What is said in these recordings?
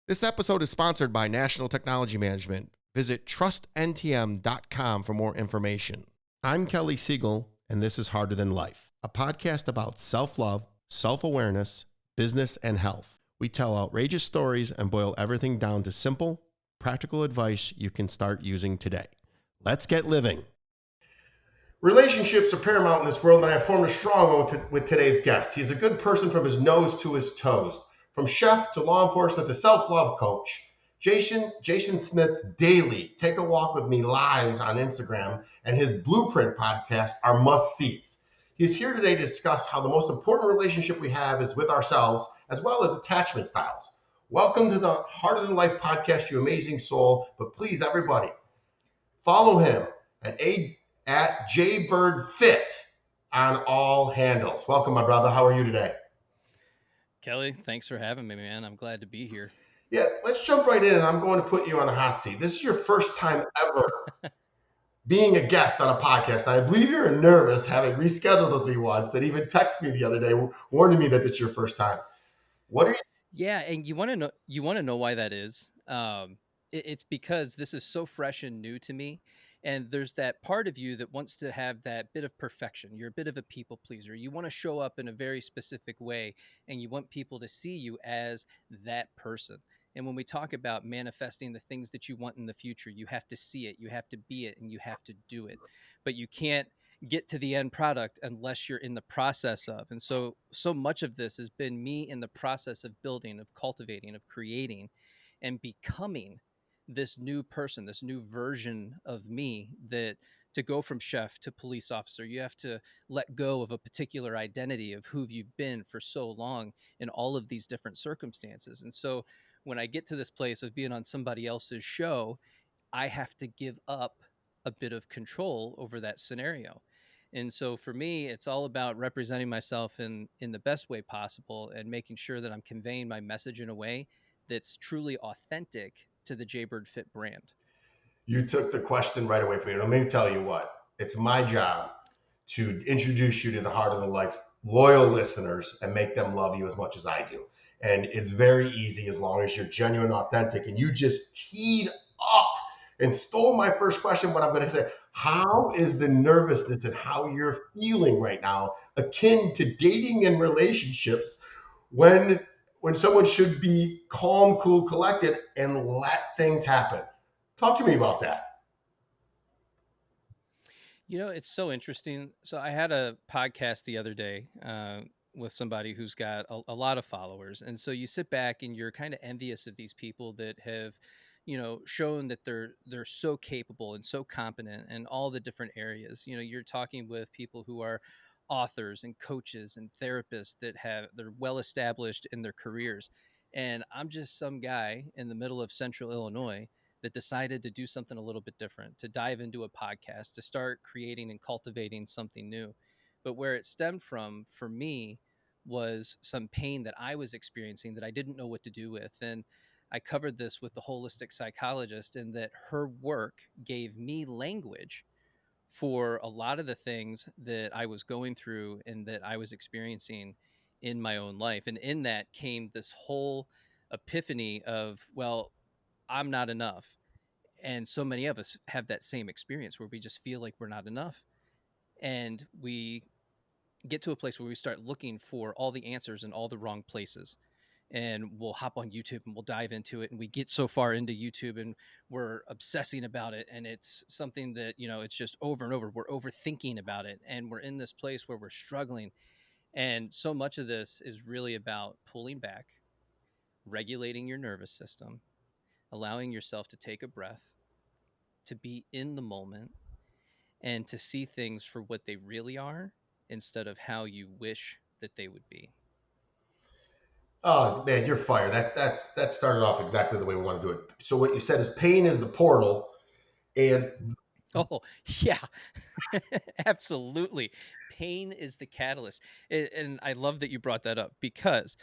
This episode is sponsored by National Technology Management. Visit trustntm.com for more information. I'm Kelly Siegel, and this is Harder Than Life, a podcast about self-love, self-awareness, business, and health. We tell outrageous stories and boil everything down to simple, practical advice you can start using today. Let's get living. Relationships are paramount in this world, and I have formed a strong one with today's guest. He's a good person from his nose to his toes. From chef to law enforcement to self-love coach, Jason Smith's daily Take a Walk With Me lives on Instagram and his Blueprint podcast are must-sees. He's here today to discuss how the most important relationship we have is with ourselves, as well as attachment styles. Welcome to the Harder Than Life podcast, you amazing soul. But please, everybody, follow him at JBirdFit on all handles. Welcome, my brother. How are you today? Kelly, thanks for having me, man. I'm glad to be here. Yeah, let's jump right in, and I'm going to put you on the hot seat. This is your first time ever being a guest on a podcast. And I believe you're nervous, having rescheduled with me once, and even texted me the other day, warning me that it's your first time. What are you? Yeah, and you want to know why that is? It's because this is so fresh and new to me, and there's that part of you that wants to have that bit of perfection. You're a bit of a people pleaser. You want to show up in a very specific way, and you want people to see you as that person. And when we talk about manifesting the things that you want in the future, you have to see it, you have to be it, and you have to do it. But you can't get to the end product unless you're in the process of. And so much of this has been me in the process of building, of cultivating, of creating and becoming this new person, this new version of me. That to go from chef to police officer, you have to let go of a particular identity of who you've been for so long in all of these different circumstances. And so when I get to this place of being on somebody else's show, I have to give up a bit of control over that scenario. And so for me, it's all about representing myself in the best way possible and making sure that I'm conveying my message in a way that's truly authentic to the Jaybird Fit brand. You took the question right away from me. Let me tell you what. It's my job to introduce you to the Heart of the Life loyal listeners and make them love you as much as I do. And it's very easy as long as you're genuine, authentic, and you just teed up and stole my first question. What I'm going to say, how is the nervousness and how you're feeling right now akin to dating and relationships when someone should be calm, cool, collected, and let things happen? Talk to me about that. It's so interesting. So I had a podcast the other day with somebody who's got a lot of followers. And so you sit back and you're kind of envious of these people that have, shown that they're so capable and so competent in all the different areas. You're talking with people who are authors and coaches and therapists they're well established in their careers. And I'm just some guy in the middle of central Illinois that decided to do something a little bit different, to dive into a podcast, to start creating and cultivating something new. But where it stemmed from for me was some pain that I was experiencing that I didn't know what to do with. And I covered this with the holistic psychologist, in that her work gave me language for a lot of the things that I was going through and that I was experiencing in my own life. And in that came this whole epiphany of, well, I'm not enough. And so many of us have that same experience where we just feel like we're not enough. And we get to a place where we start looking for all the answers in all the wrong places. And we'll hop on YouTube and we'll dive into it. And we get so far into YouTube and we're obsessing about it. And it's something that, it's just over and over. We're overthinking about it. And we're in this place where we're struggling. And so much of this is really about pulling back, regulating your nervous system, allowing yourself to take a breath, to be in the moment, and to see things for what they really are instead of how you wish that they would be. Oh man, you're fired. That started off exactly the way we want to do it. So what you said is pain is the portal, and Oh, yeah, absolutely. Pain is the catalyst. And I love that you brought that up, because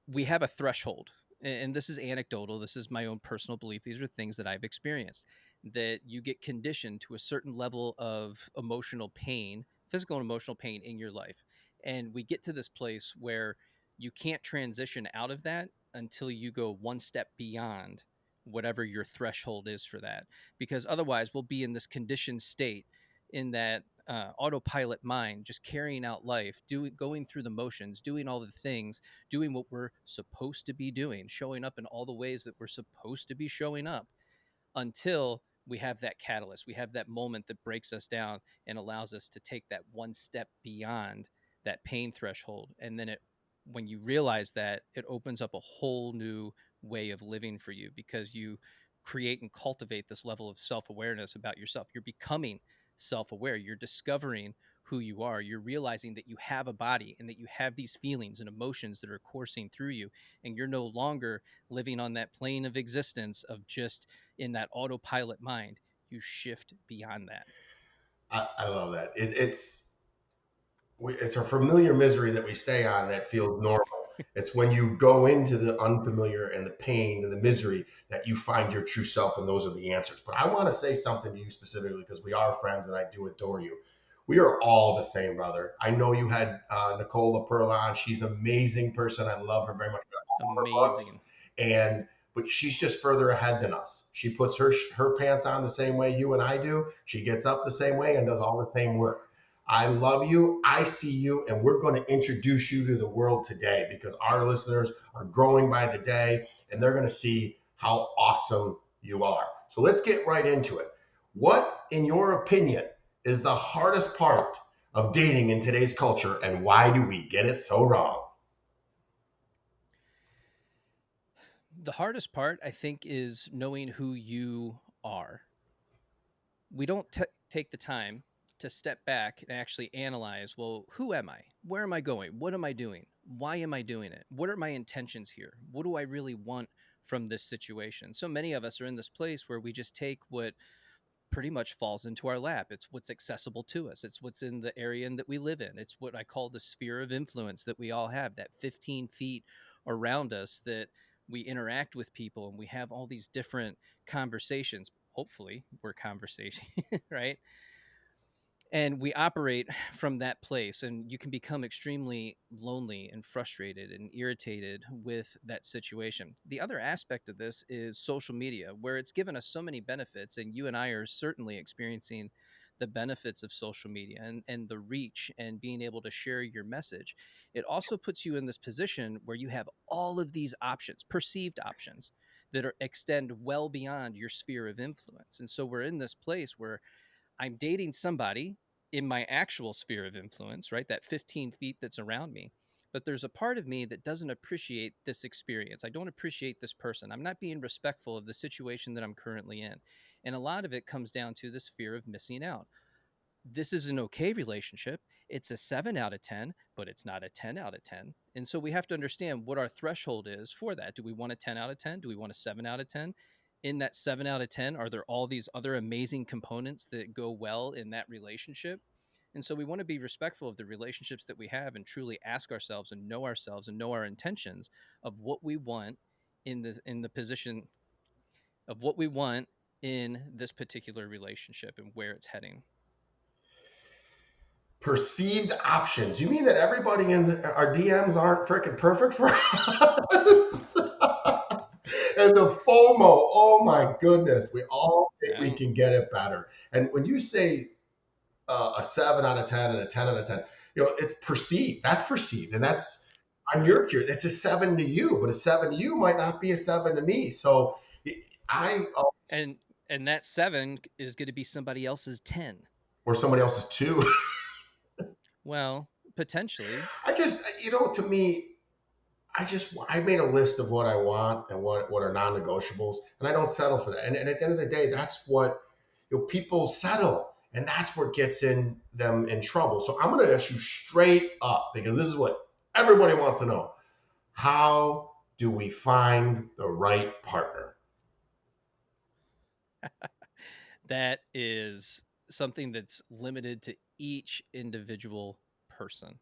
we have a threshold. And this is anecdotal. This is my own personal belief. These are things that I've experienced, that you get conditioned to a certain level of emotional pain, physical and emotional pain in your life. And we get to this place where you can't transition out of that until you go one step beyond whatever your threshold is for that. Because otherwise, we'll be in this conditioned state, in that autopilot mind, just carrying out life, doing, going through the motions, doing all the things, doing what we're supposed to be doing, showing up in all the ways that we're supposed to be showing up, until we have that catalyst, we have that moment that breaks us down and allows us to take that one step beyond that pain threshold. And then it, when you realize that, it opens up a whole new way of living for you, because you create and cultivate this level of self-awareness about yourself. You're becoming self-aware, you're discovering who you are, you're realizing that you have a body and that you have these feelings and emotions that are coursing through you, and you're no longer living on that plane of existence of just in that autopilot mind. You shift beyond that. I love that. It's a familiar misery that we stay on that feels normal. It's when you go into the unfamiliar and the pain and the misery that you find your true self, and those are the answers. But I want to say something to you specifically because we are friends and I do adore you. We are all the same, brother. I know you had Nicola Perla on. She's an amazing person. I love her very much. All her Amazing. books, and but she's just further ahead than us. She puts her pants on the same way you and I do. She gets up the same way and does all the same work. I love you. I see you, and we're going to introduce you to the world today because our listeners are growing by the day and they're going to see how awesome you are. So let's get right into it. What, in your opinion, is the hardest part of dating in today's culture, and why do we get it so wrong? The hardest part, I think, is knowing who you are. We don't take the time to step back and actually analyze, well, who am I? Where am I going? What am I doing? Why am I doing it? What are my intentions here? What do I really want from this situation? So many of us are in this place where we just take what pretty much falls into our lap. It's what's accessible to us. It's what's in the area that we live in. It's what I call the sphere of influence that we all have, that 15 feet around us, that we interact with people and we have all these different conversations. Hopefully, we're conversation, right? And we operate from that place, and you can become extremely lonely and frustrated and irritated with that situation. The other aspect of this is social media, where it's given us so many benefits, and you and I are certainly experiencing the benefits of social media and the reach and being able to share your message. It also puts you in this position where you have all of these options, perceived options, that are extend well beyond your sphere of influence. And so we're in this place where I'm dating somebody in my actual sphere of influence, right? That 15 feet that's around me. But there's a part of me that doesn't appreciate this experience. I don't appreciate this person. I'm not being respectful of the situation that I'm currently in. And a lot of it comes down to this fear of missing out. This is an okay relationship. It's a 7 out of 10, but it's not a 10 out of 10. And so we have to understand what our threshold is for that. Do we want a 10 out of 10? Do we want a 7 out of 10? In that 7 out of 10, are there all these other amazing components that go well in that relationship? And so we want to be respectful of the relationships that we have and truly ask ourselves and know our intentions of what we want in the position of what we want in this particular relationship and where it's heading. Perceived options. You mean that everybody in our DMs aren't freaking perfect for us? And the FOMO, oh my goodness, we all think we Yeah. can get it better. And when you say a 7 out of 10 and a 10 out of 10, it's perceived. That's perceived. And that's, on Right. your cure, it's a seven to you, but a seven to you might not be a seven to me. So I, and and that 7 is going to be somebody else's 10. or somebody else's two. Well, potentially. I just, to me, I made a list of what I want and what are non-negotiables, and I don't settle for that. And at the end of the day, that's what people settle, and that's what gets in them in trouble. So I'm going to ask you straight up because this is what everybody wants to know: how do we find the right partner? That is something that's limited to each individual person.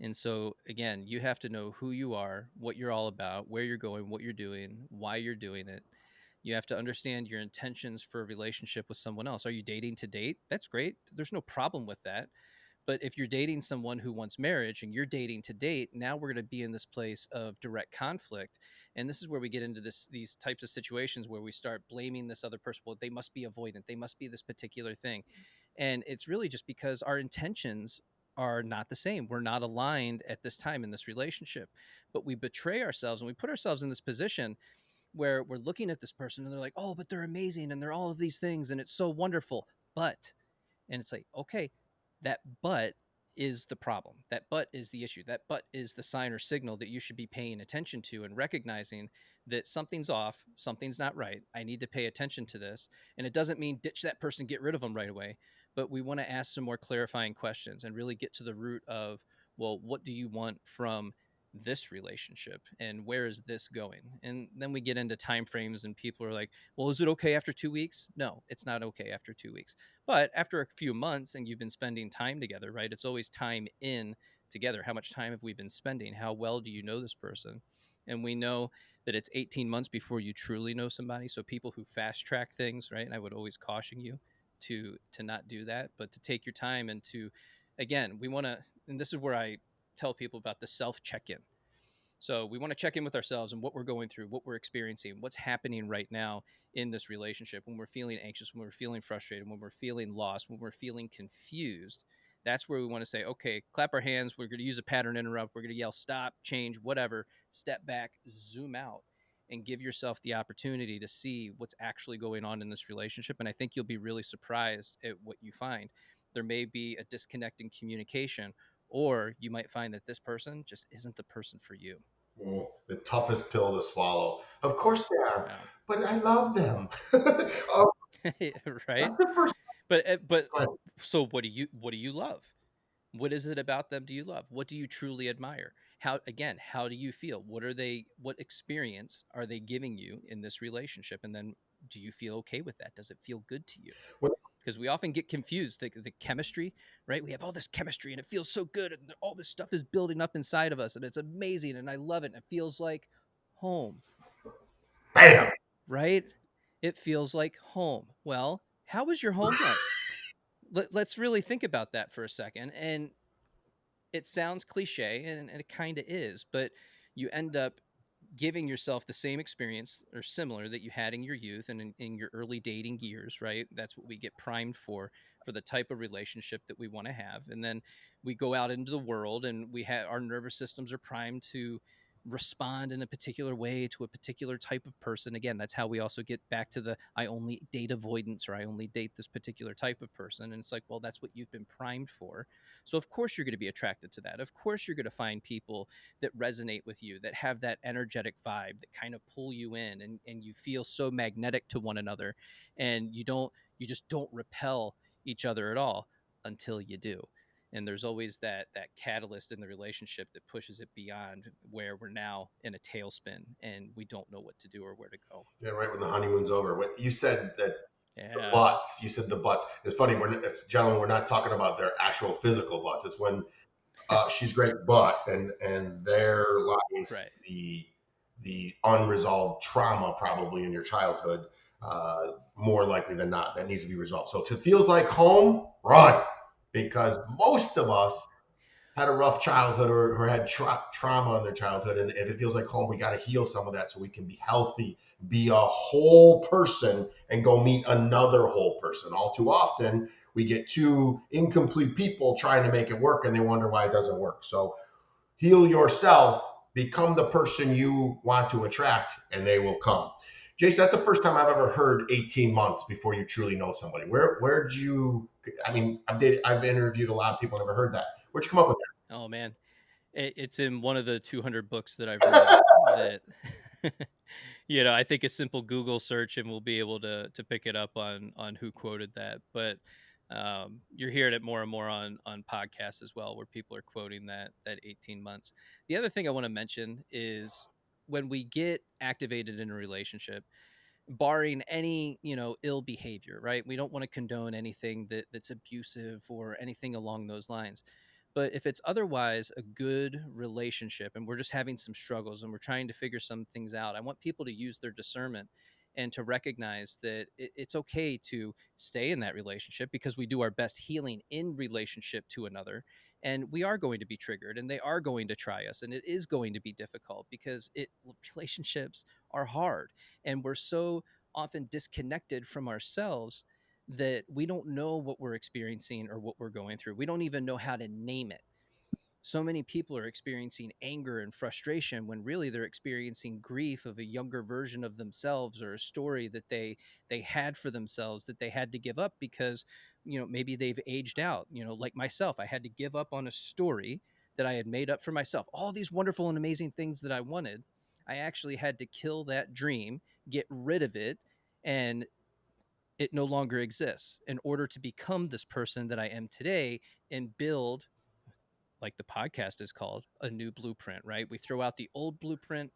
And so, again, you have to know who you are, what you're all about, where you're going, what you're doing, why you're doing it. You have to understand your intentions for a relationship with someone else. Are you dating to date? That's great. There's no problem with that. But if you're dating someone who wants marriage and you're dating to date, now we're going to be in this place of direct conflict. And this is where we get into these types of situations where we start blaming this other person. Well, they must be avoidant. They must be this particular thing. And it's really just because our intentions are not the same. We're not aligned at this time in this relationship, but we betray ourselves and we put ourselves in this position where we're looking at this person and they're like, oh, but they're amazing and they're all of these things and it's so wonderful. But and it's like, okay, that but is the problem. That but is the issue. That but is the sign or signal that you should be paying attention to and recognizing that something's off, something's not right. I need to pay attention to this. And it doesn't mean ditch that person, get rid of them right away, but we want to ask some more clarifying questions and really get to the root of, well, what do you want from this relationship and where is this going? And then we get into time frames and people are like, well, is it okay after 2 weeks? No, it's not okay after 2 weeks. But after a few months and you've been spending time together, right? It's always time in together. How much time have we been spending? How well do you know this person? And we know that it's 18 months before you truly know somebody. So people who fast track things, right? And I would always caution you to not do that, but to take your time and to, again, we want to, and this is where I tell people about the self check-in. So we want to check in with ourselves and what we're going through, what we're experiencing, what's happening right now in this relationship. When we're feeling anxious, when we're feeling frustrated, when we're feeling lost, when we're feeling confused, that's where we want to say, okay, clap our hands. We're going to use a pattern interrupt. We're going to yell, stop, change, whatever, step back, zoom out, and give yourself the opportunity to see what's actually going on in this relationship. And I think you'll be really surprised at what you find. There may be a disconnect in communication, or you might find that this person just isn't the person for you. The toughest pill to swallow. Of course they are, Yeah. but I love them. Oh, Right. that's the first. But Go ahead. so what do you love? What is it about them do you love? What do you truly admire? How do you feel? What experience are they giving you in this relationship? And then do you feel okay with that? Does it feel good to you? When Because we often get confused, the chemistry, right? We have all this chemistry and it feels so good and all this stuff is building up inside of us and it's amazing and I love it and it feels like home, bam. right? It feels like home. Well, how was your home life? Let's really think about that for a second. And it sounds cliche, and it kind of is, but you end up giving yourself the same experience or similar that you had in your youth and in your early dating years, right? That's what we get primed for the type of relationship that we want to have. And then we go out into the world and we have our nervous systems are primed to respond in a particular way to a particular type of person. Again, that's how we also get back to the I only date avoidance or I only date this particular type of person. And it's like, well, that's what you've been primed for. So of course you're going to be attracted to that. Of course you're going to find people that resonate with you, that have that energetic vibe, that kind of pull you in and you feel so magnetic to one another. And you just don't repel each other at all until you do. And there's always that catalyst in the relationship that pushes it beyond where we're now in a tailspin and we don't know what to do or where to go. Yeah, right when the honeymoon's over. What you said that the Yeah. butts. You said the butts. It's funny. It's gentlemen. We're not talking about their actual physical butts. It's when she's great, but and there lies Right. the unresolved trauma probably in your childhood. More likely than not, that needs to be resolved. So if it feels like home, run, because most of us had a rough childhood or had trauma in their childhood, and if it feels like home, we got to heal some of that so we can be healthy, be a whole person, and go meet another whole person. All too often, we get two incomplete people trying to make it work, and they wonder why it doesn't work. So heal yourself, become the person you want to attract, and they will come. Jason, that's the first time I've ever heard 18 months before you truly know somebody. Where'd you? I mean, I've interviewed a lot of people, never heard that. Where'd you come up with Oh man. It's in one of the 200 books that I've read that? that I think a simple Google search and we'll be able to pick it up on who quoted that. But you're hearing it more and more on podcasts as well, where people are quoting that 18 months. The other thing I want to mention is when we get activated in a relationship, barring any ill behavior, right? We don't want to condone anything that's abusive or anything along those lines. But if it's otherwise a good relationship and we're just having some struggles and we're trying to figure some things out, I want people to use their discernment and to recognize that it's okay to stay in that relationship because we do our best healing in relationship to another, and we are going to be triggered and they are going to try us and it is going to be difficult because it relationships are hard, and we're so often disconnected from ourselves that we don't know what we're experiencing or what we're going through. We don't even know how to name it. So many people are experiencing anger and frustration when really they're experiencing grief of a younger version of themselves, or a story that they had for themselves that they had to give up because maybe they've aged out. Like myself, I had to give up on a story that I had made up for myself, all these wonderful and amazing things that I wanted. I actually had to kill that dream, get rid of it, and it no longer exists in order to become this person that I am today and build, like the podcast is called, a new blueprint, right? We throw out the old blueprint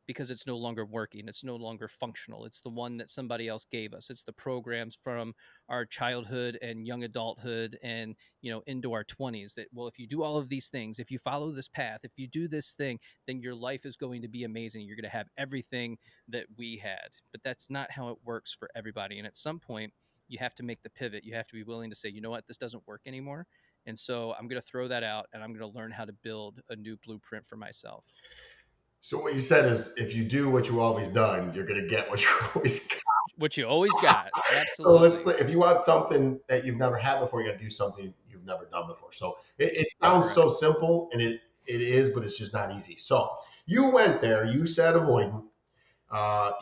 because it's no longer working. It's no longer functional. It's the one that somebody else gave us. It's the programs from our childhood and young adulthood and, into our 20s that, well, if you do all of these things, if you follow this path, if you do this thing, then your life is going to be amazing. You're going to have everything that we had. But that's not how it works for everybody. And at some point, you have to make the pivot. You have to be willing to say, you know what, this doesn't work anymore. And so I'm going to throw that out and I'm going to learn how to build a new blueprint for myself. So what you said is, if you do what you always done, you're going to get what you always got. What you always got. So let's, Absolutely. if you want something that you've never had before, you got to do something you've never done before. So it sounds so Correct. simple, and it is, but it's just not easy. So you went there. You said avoidant.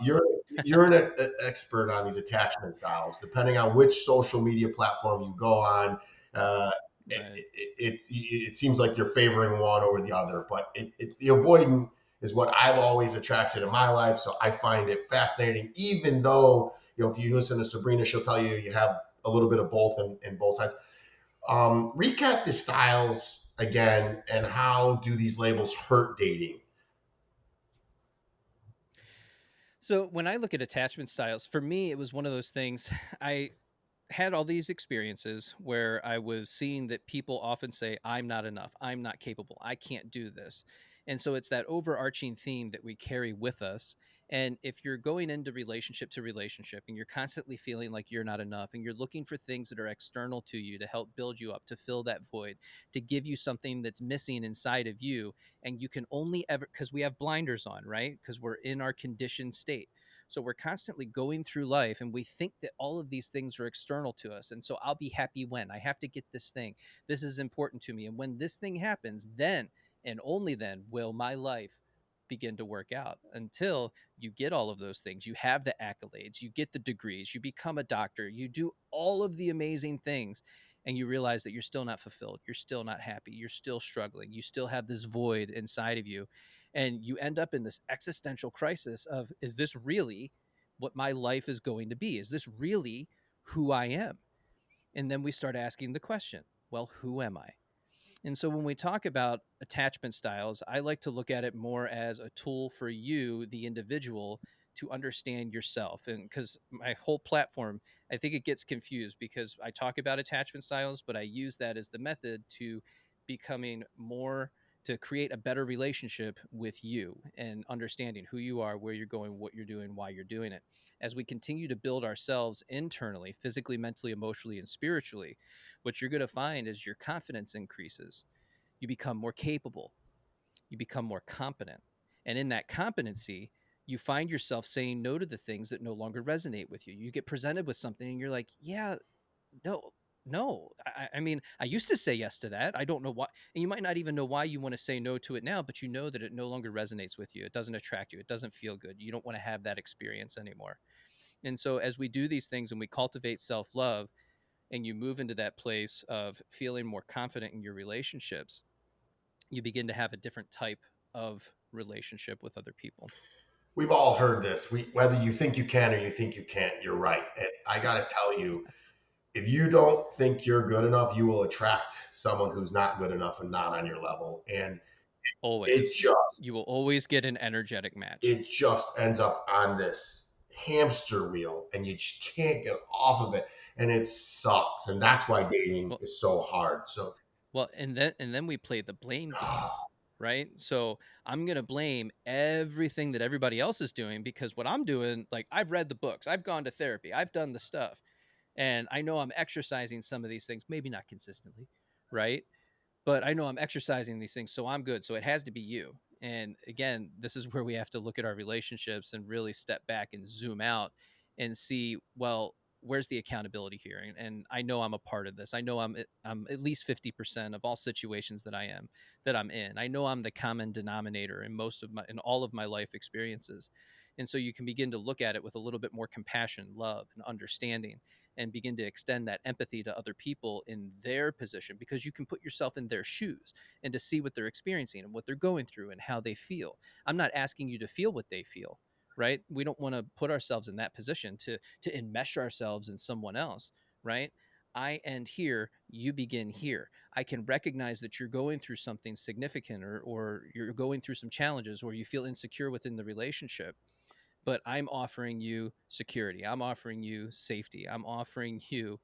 You're an expert on these attachment styles. Depending on which social media platform you go on, uh, Right. it seems like you're favoring one over the other. But the avoidant is what I've always attracted in my life. So I find it fascinating, even though, if you listen to Sabrina, she'll tell you you have a little bit of both in both sides. Recap the styles again, and how do these labels hurt dating? So when I look at attachment styles, for me, it was one of those things. I had all these experiences where I was seeing that people often say, I'm not enough. I'm not capable. I can't do this. And so it's that overarching theme that we carry with us. And if you're going into relationship to relationship and you're constantly feeling like you're not enough and you're looking for things that are external to you to help build you up, to fill that void, to give you something that's missing inside of you, and you can only ever, because we have blinders on, right? Because we're in our conditioned state. So we're constantly going through life and we think that all of these things are external to us. And so I'll be happy when I have to get this thing. This is important to me. And when this thing happens, then and only then will my life begin to work out. Until you get all of those things, you have the accolades, you get the degrees, you become a doctor, you do all of the amazing things, and you realize that you're still not fulfilled, you're still not happy, you're still struggling, you still have this void inside of you, and you end up in this existential crisis of, is this really what my life is going to be? Is this really who I am? And then we start asking the question, well, who am I? And so when we talk about attachment styles, I like to look at it more as a tool for you, the individual, to understand yourself. And because my whole platform, I think it gets confused because I talk about attachment styles, but I use that as the method to becoming more, to create a better relationship with you and understanding who you are, where you're going, what you're doing, why you're doing it. As we continue to build ourselves internally, physically, mentally, emotionally, and spiritually, what you're going to find is your confidence increases. You become more capable, you become more competent. And in that competency, you find yourself saying no to the things that no longer resonate with you. You get presented with something and you're like, yeah, no, no. I mean, I used to say yes to that. I don't know why. And you might not even know why you want to say no to it now, but you know that it no longer resonates with you. It doesn't attract you. It doesn't feel good. You don't want to have that experience anymore. And so, as we do these things and we cultivate self love, and you move into that place of feeling more confident in your relationships, you begin to have a different type of relationship with other people. We've all heard this. Whether you think you can or you think you can't, you're right. And I got to tell you, if you don't think you're good enough, you will attract someone who's not good enough and not on your level. And it Always. just You will always get an energetic match. it just ends up on this hamster wheel, and you just can't get off of it, and it sucks. And that's why dating Well, is so hard. So well, and then we play the blame game. right? So I'm going to blame everything that everybody else is doing because what I'm doing, like I've read the books, I've gone to therapy, I've done the stuff, and I know I'm exercising some of these things, maybe not consistently, right? But I know I'm exercising these things, so I'm good. So it has to be you. And again, this is where we have to look at our relationships and really step back and zoom out and see, well, where's the accountability here? And I know I'm a part of this. I know I'm at least 50% of all situations that I'm in. I know I'm the common denominator in all of my life experiences. And so you can begin to look at it with a little bit more compassion, love, and understanding, and begin to extend that empathy to other people in their position, because you can put yourself in their shoes and to see what they're experiencing and what they're going through and how they feel. I'm not asking you to feel what they feel, right? We don't want to put ourselves in that position to enmesh ourselves in someone else, right? I end here, you begin here. I can recognize that you're going through something significant, or you're going through some challenges, or you feel insecure within the relationship, but I'm offering you security. I'm offering you safety. I'm offering you,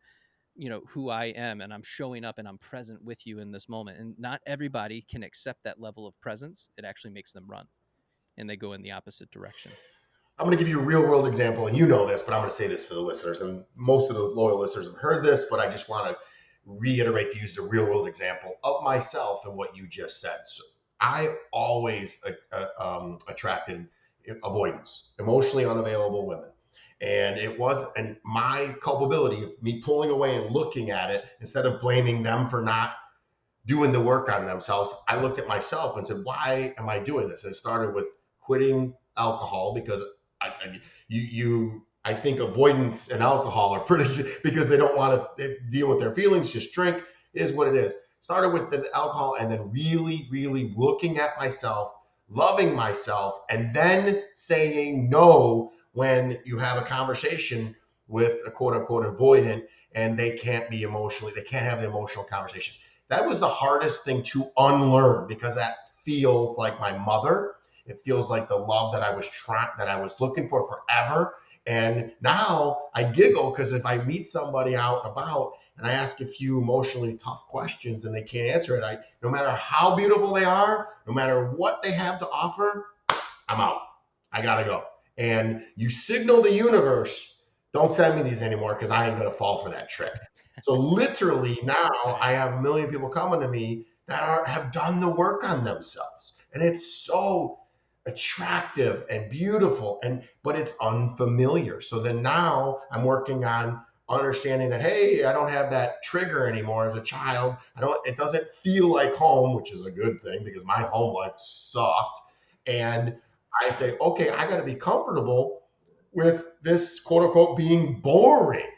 who I am, and I'm showing up and I'm present with you in this moment. And not everybody can accept that level of presence. It actually makes them run and they go in the opposite direction. I'm going to give you a real world example, and you know this, but I'm going to say this for the listeners. And most of the loyal listeners have heard this, but I just want to reiterate to use the real world example of myself and what you just said. So I always attracted avoidance, emotionally unavailable women. And it was, and my culpability of me pulling away and looking at it instead of blaming them for not doing the work on themselves, I looked at myself and said, why am I doing this? And it started with quitting alcohol because I think avoidance and alcohol are pretty because they don't want to deal with their feelings, just drink. It is what it is. Started with the alcohol and then really, really looking at myself, loving myself, and then saying no when you have a conversation with a quote unquote avoidant and they can't have the emotional conversation. That was the hardest thing to unlearn because that feels like my mother. It feels like the love that I was looking for forever. And now I giggle because if I meet somebody out and about and I ask a few emotionally tough questions and they can't answer it, no matter how beautiful they are, no matter what they have to offer, I'm out. I gotta go. And you signal the universe, don't send me these anymore because I ain't gonna fall for that trick. So literally now I Right. have a million people coming to me that have done the work on themselves. And it's so attractive and beautiful and but it's unfamiliar. So then now I'm working on understanding that hey, I don't have that trigger anymore as a child. It doesn't feel like home, which is a good thing because my home life sucked. And I say, okay, I got to be comfortable with this quote unquote being boring.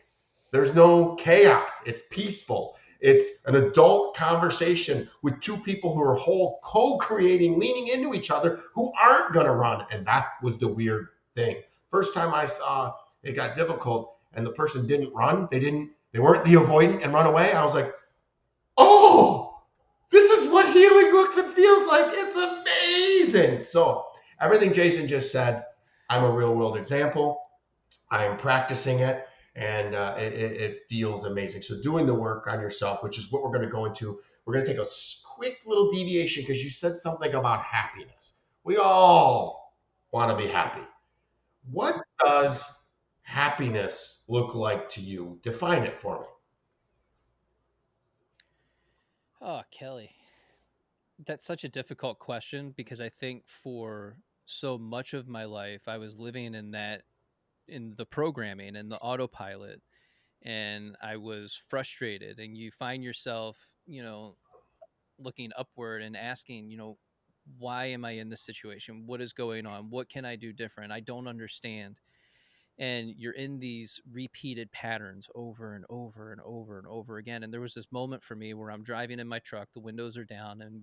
There's no chaos. It's peaceful. It's an adult conversation with two people who are whole co-creating, leaning into each other, who aren't going to run. And that was the weird thing. First time I saw it got difficult and the person didn't run. They weren't the avoidant and run away. I was like, oh, this is what healing looks and feels like. It's amazing. So everything Jason just said, I'm a real world example. I'm practicing it, and it feels amazing. So doing the work on yourself, which is what we're going to go into. We're going to take a quick little deviation because you said something about happiness. We all want to be happy. What does happiness look like to you? Define it for me. Oh, Kelly, that's such a difficult question because I think for so much of my life, I was living in the programming and the autopilot, and I was frustrated. And you find yourself, looking upward and asking, why am I in this situation? What is going on? What can I do different? I don't understand. And you're in these repeated patterns over and over and over and over again. And there was this moment for me where I'm driving in my truck, the windows are down, and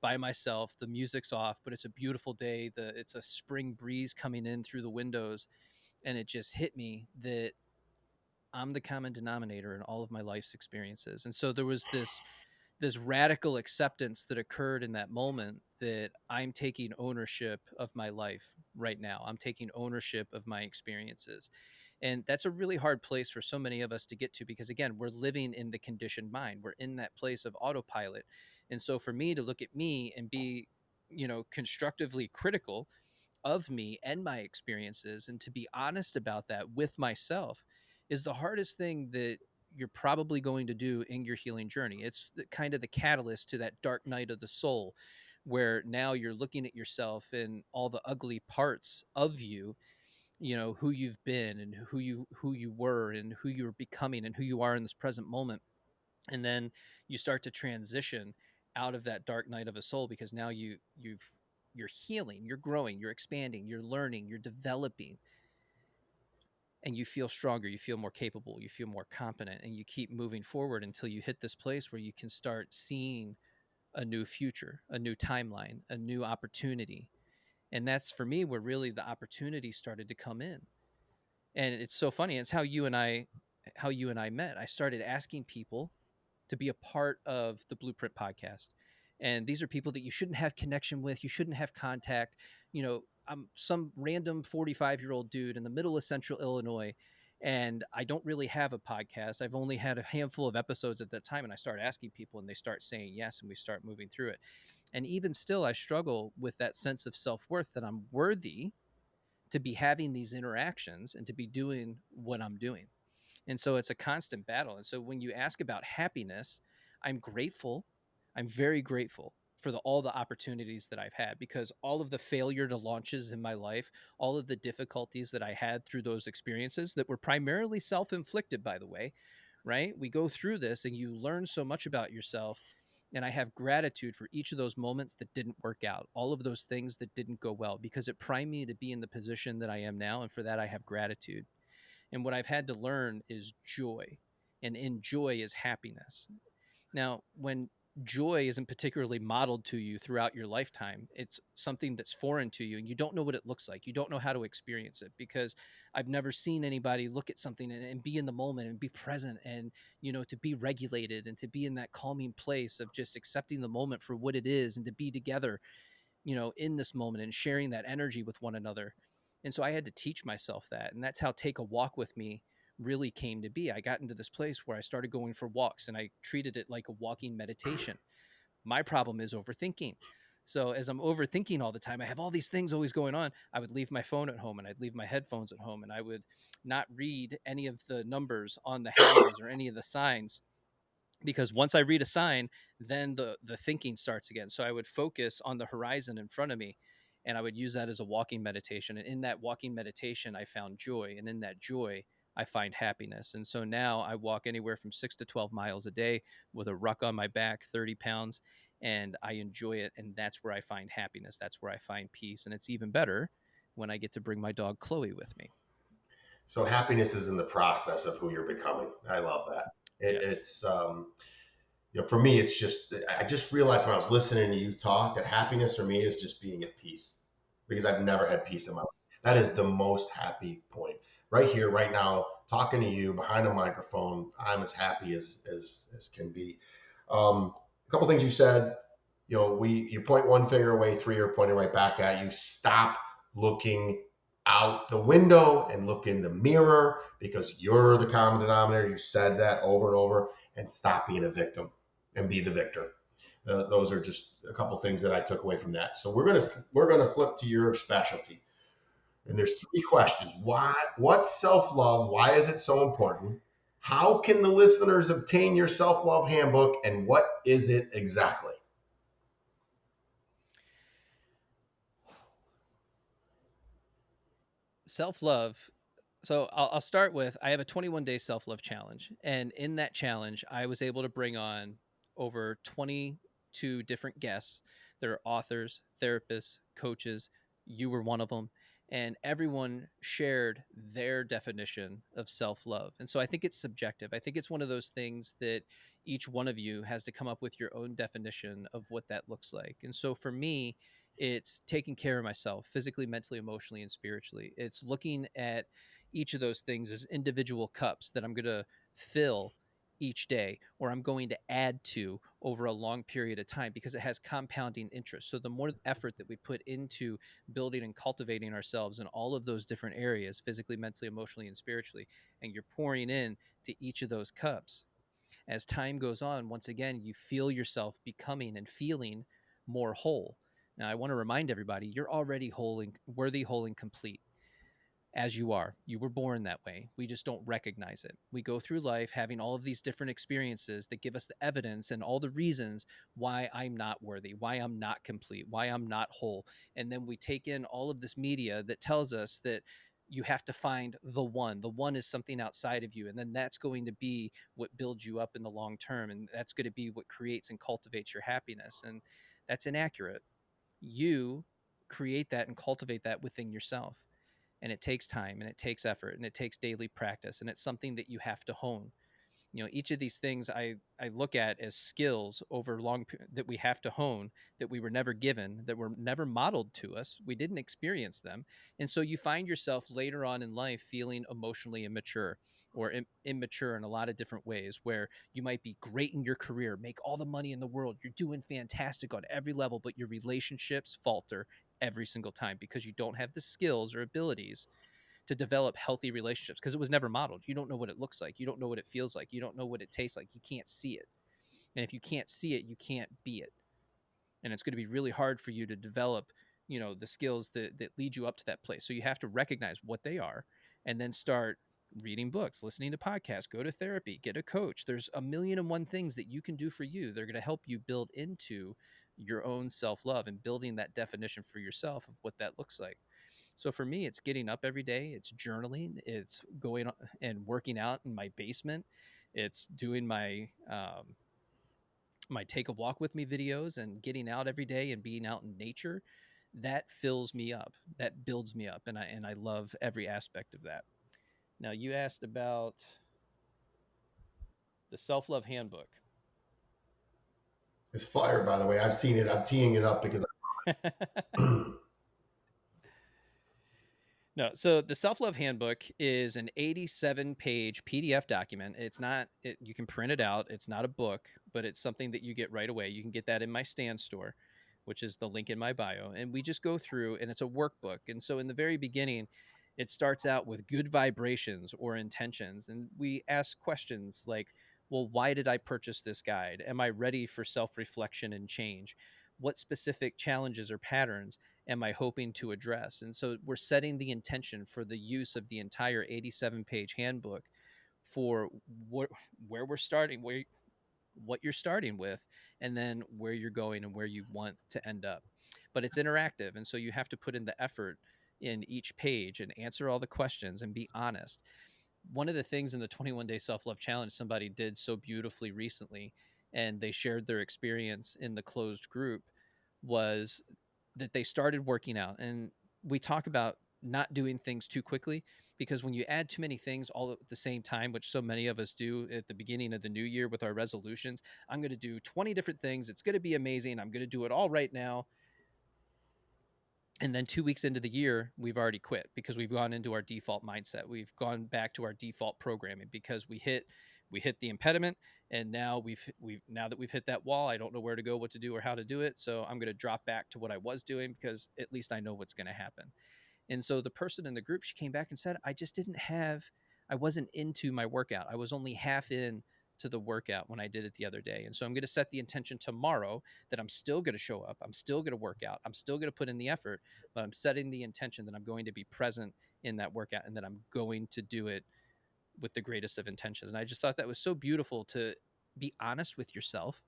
by myself, the music's off, but it's a beautiful day. It's a spring breeze coming in through the windows, and it just hit me that I'm the common denominator in all of my life's experiences. And so there was this this radical acceptance that occurred in that moment, that I'm taking ownership of my life right now. I'm taking ownership of my experiences. And that's a really hard place for so many of us to get to, because again, we're living in the conditioned mind. We're in that place of autopilot. And so for me to look at me and be, constructively critical of me and my experiences, and to be honest about that with myself, is the hardest thing that you're probably going to do in your healing journey. It's kind of the catalyst to that dark night of the soul, where now you're looking at yourself and all the ugly parts of you, who you've been and who you were and who you're becoming and who you are in this present moment. And then you start to transition out of that dark night of a soul, because now you're healing, you're growing, you're expanding, you're learning, you're developing, and you feel stronger, you feel more capable, you feel more competent, and you keep moving forward until you hit this place where you can start seeing a new future, a new timeline, a new opportunity. And that's for me where really the opportunity started to come in. And it's so funny, it's how you and I met. I started asking people to be a part of the Blueprint podcast. And these are people that you shouldn't have connection with, you shouldn't have contact. I'm some random 45-year-old dude in the middle of central Illinois, and I don't really have a podcast. I've only had a handful of episodes at that time. And I start asking people, and they start saying yes, and we start moving through it. And even still, I struggle with that sense of self-worth, that I'm worthy to be having these interactions and to be doing what I'm doing. And so it's a constant battle. And so when you ask about happiness, I'm grateful. I'm very grateful for all the opportunities that I've had, because all of the failure to launches in my life, all of the difficulties that I had through those experiences that were primarily self-inflicted, by the way, right? We go through this and you learn so much about yourself. And I have gratitude for each of those moments that didn't work out, all of those things that didn't go well, because it primed me to be in the position that I am now. And for that, I have gratitude. And what I've had to learn is joy. And in joy is happiness. Now, when joy isn't particularly modeled to you throughout your lifetime, it's something that's foreign to you, and you don't know what it looks like. You don't know how to experience it, because I've never seen anybody look at something and be in the moment and be present, and, to be regulated and to be in that calming place of just accepting the moment for what it is, and to be together, in this moment and sharing that energy with one another. And so I had to teach myself that. And that's how Take a Walk with Me really came to be. I got into this place where I started going for walks, and I treated it like a walking meditation. My problem is overthinking. So as I'm overthinking all the time, I have all these things always going on. I would leave my phone at home, and I'd leave my headphones at home, and I would not read any of the numbers on the houses or any of the signs, because once I read a sign, then the thinking starts again. So I would focus on the horizon in front of me, and I would use that as a walking meditation. And in that walking meditation, I found joy, and in that joy, I find happiness. And so now I walk anywhere from 6 to 12 miles a day with a ruck on my back, 30 pounds, and I enjoy it. And that's where I find happiness. That's where I find peace. And it's even better when I get to bring my dog Chloe with me. So happiness is in the process of who you're becoming. I love that. Yes. It's for me, it's just I just realized when I was listening to you talk that happiness for me is just being at peace, because I've never had peace in my life. That Yeah. is the most happy point. Right here, right now, talking to you behind a microphone, I'm as happy as can be. A couple things you said. You point one finger away, three are pointing right back at you. Stop looking out the window and look in the mirror, because you're the common denominator. You said that over and over. And stop being a victim and be the victor. Those are just a couple things that I took away from that. So we're gonna flip to your specialty, and there's three questions. Why? What's self-love? Why is it so important? How can the listeners obtain your self-love handbook, and what is it exactly? Self love. So I'll start with, I have a 21-day self love challenge. And in that challenge, I was able to bring on over 22 different guests. They're authors, therapists, coaches. You were one of them. And everyone shared their definition of self love. And so I think it's subjective. I think it's one of those things that each one of you has to come up with your own definition of what that looks like. And so for me, it's taking care of myself physically, mentally, emotionally, and spiritually. It's looking at each of those things as individual cups that I'm going to fill each day, or I'm going to add to over a long period of time, because it has compounding interest. So the more effort that we put into building and cultivating ourselves in all of those different areas, physically, mentally, emotionally, and spiritually, and you're pouring in to each of those cups, as time goes on, once again, you feel yourself becoming and feeling more whole. Now, I want to remind everybody, you're already whole and worthy, whole, and complete as you are. You were born that way. We just don't recognize it. We go through life having all of these different experiences that give us the evidence and all the reasons why I'm not worthy, why I'm not complete, why I'm not whole. And then we take in all of this media that tells us that you have to find the one. The one is something outside of you. And then that's going to be what builds you up in the long term. And that's going to be what creates and cultivates your happiness. And that's inaccurate. You create that and cultivate that within yourself, and it takes time and it takes effort and it takes daily practice, and it's something that you have to hone. Each of these things I look at as skills over that we have to hone, that we were never given, that were never modeled to us, we didn't experience them. And so you find yourself later on in life feeling emotionally immature, or immature in a lot of different ways, where you might be great in your career, make all the money in the world, you're doing fantastic on every level, but your relationships falter every single time because you don't have the skills or abilities to develop healthy relationships, because it was never modeled. You don't know what it looks like. You don't know what it feels like. You don't know what it tastes like. You can't see it. And if you can't see it, you can't be it. And it's going to be really hard for you to develop, the skills that lead you up to that place. So you have to recognize what they are, and then start reading books, listening to podcasts, go to therapy, get a coach. There's a million and one things that you can do for you. They're going to help you build into your own self-love and building that definition for yourself of what that looks like. So for me, it's getting up every day, it's journaling, it's going and working out in my basement, it's doing my take a walk with me videos and getting out every day and being out in nature. That fills me up, that builds me up, and I love every aspect of that. Now, you asked about the self-love handbook. It's fire, by the way. I've seen it. I'm teeing it up because No, so the Self Love Handbook is an 87-page PDF document. It's not, you can print it out. It's not a book, but it's something that you get right away. You can get that in my Stand store, which is the link in my bio. And we just go through, and it's a workbook. And so in the very beginning, it starts out with good vibrations or intentions. And we ask questions like, well, why did I purchase this guide? Am I ready for self reflection and change? What specific challenges or patterns am I hoping to address? And so we're setting the intention for the use of the entire 87-page handbook for where we're starting, what you're starting with, and then where you're going and where you want to end up. But it's interactive, and so you have to put in the effort in each page and answer all the questions and be honest. One of the things in the 21 day self love challenge somebody did so beautifully recently, and they shared their experience in the closed group, was that they started working out. And we talk about not doing things too quickly, because when you add too many things all at the same time, which so many of us do at the beginning of the new year with our resolutions, I'm going to do 20 different things. It's going to be amazing. I'm going to do it all right now. And then 2 weeks into the year, we've already quit because we've gone into our default mindset. We've gone back to our default programming because we hit the impediment, and now now that we've hit that wall, I don't know where to go, what to do, or how to do it. So I'm going to drop back to what I was doing because at least I know what's going to happen. And so the person in the group, she came back and said, I wasn't into my workout. I was only half in to the workout when I did it the other day. And so I'm going to set the intention tomorrow that I'm still going to show up. I'm still going to work out. I'm still going to put in the effort, but I'm setting the intention that I'm going to be present in that workout and that I'm going to do it with the greatest of intentions. And I just thought that was so beautiful, to be honest with yourself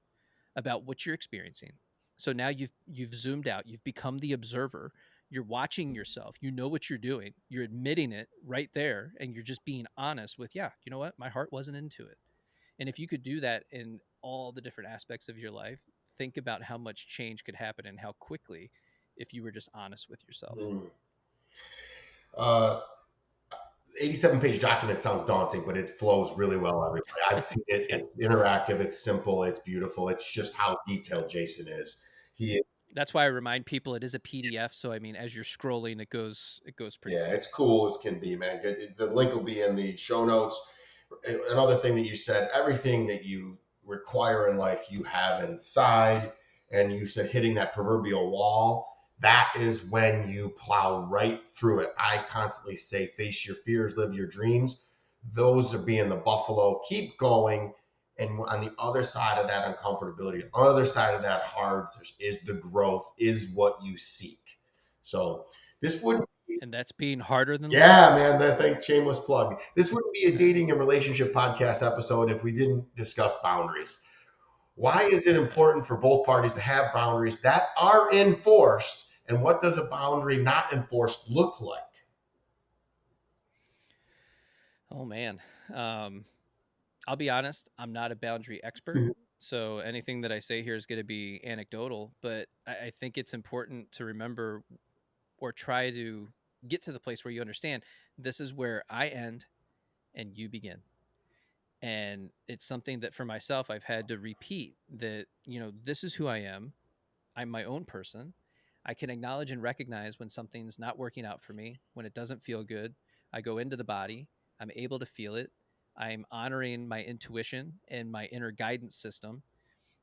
about what you're experiencing. So now you've zoomed out, you've become the observer. You're watching yourself. You know what you're doing. You're admitting it right there, and you're just being honest with, yeah, you know what? My heart wasn't into it. And if you could do that in all the different aspects of your life, think about how much change could happen and how quickly, if you were just honest with yourself. mm, uh, 87-page document sounds daunting, but it flows really well. Everybody, I've seen it. It's interactive. It's simple. It's beautiful. It's just how detailed Jason is. He, That's why I remind people it is a PDF. So I mean, as you're scrolling, it goes pretty yeah, quick. it's cool as can be, man. The link will be in the show notes. another thing that you said, everything that you require in life, you have inside. And you said hitting that proverbial wall. That is when you plow right through it. I constantly say, face your fears, live your dreams. Those are being the buffalo. Keep going. And on the other side of that uncomfortability, other side of that hard is the growth, is what you seek. So this would, And that's being harder than love. yeah, man. I think shameless plug. This wouldn't be a dating and relationship podcast episode if we didn't discuss boundaries. Why is it Yeah. important for both parties to have boundaries that are enforced? And what does a boundary not enforced look like? Oh man. Um, I'll be honest, I'm not a boundary expert. So anything that I say here is going to be anecdotal, but I think it's important to remember or try to get to the place where you understand this is where I end and you begin. And it's something that for myself, I've had to repeat that, this is who I am. I'm my own person. I can acknowledge and recognize when something's not working out for me, when it doesn't feel good. I go into the body, I'm able to feel it. I'm honoring my intuition and my inner guidance system.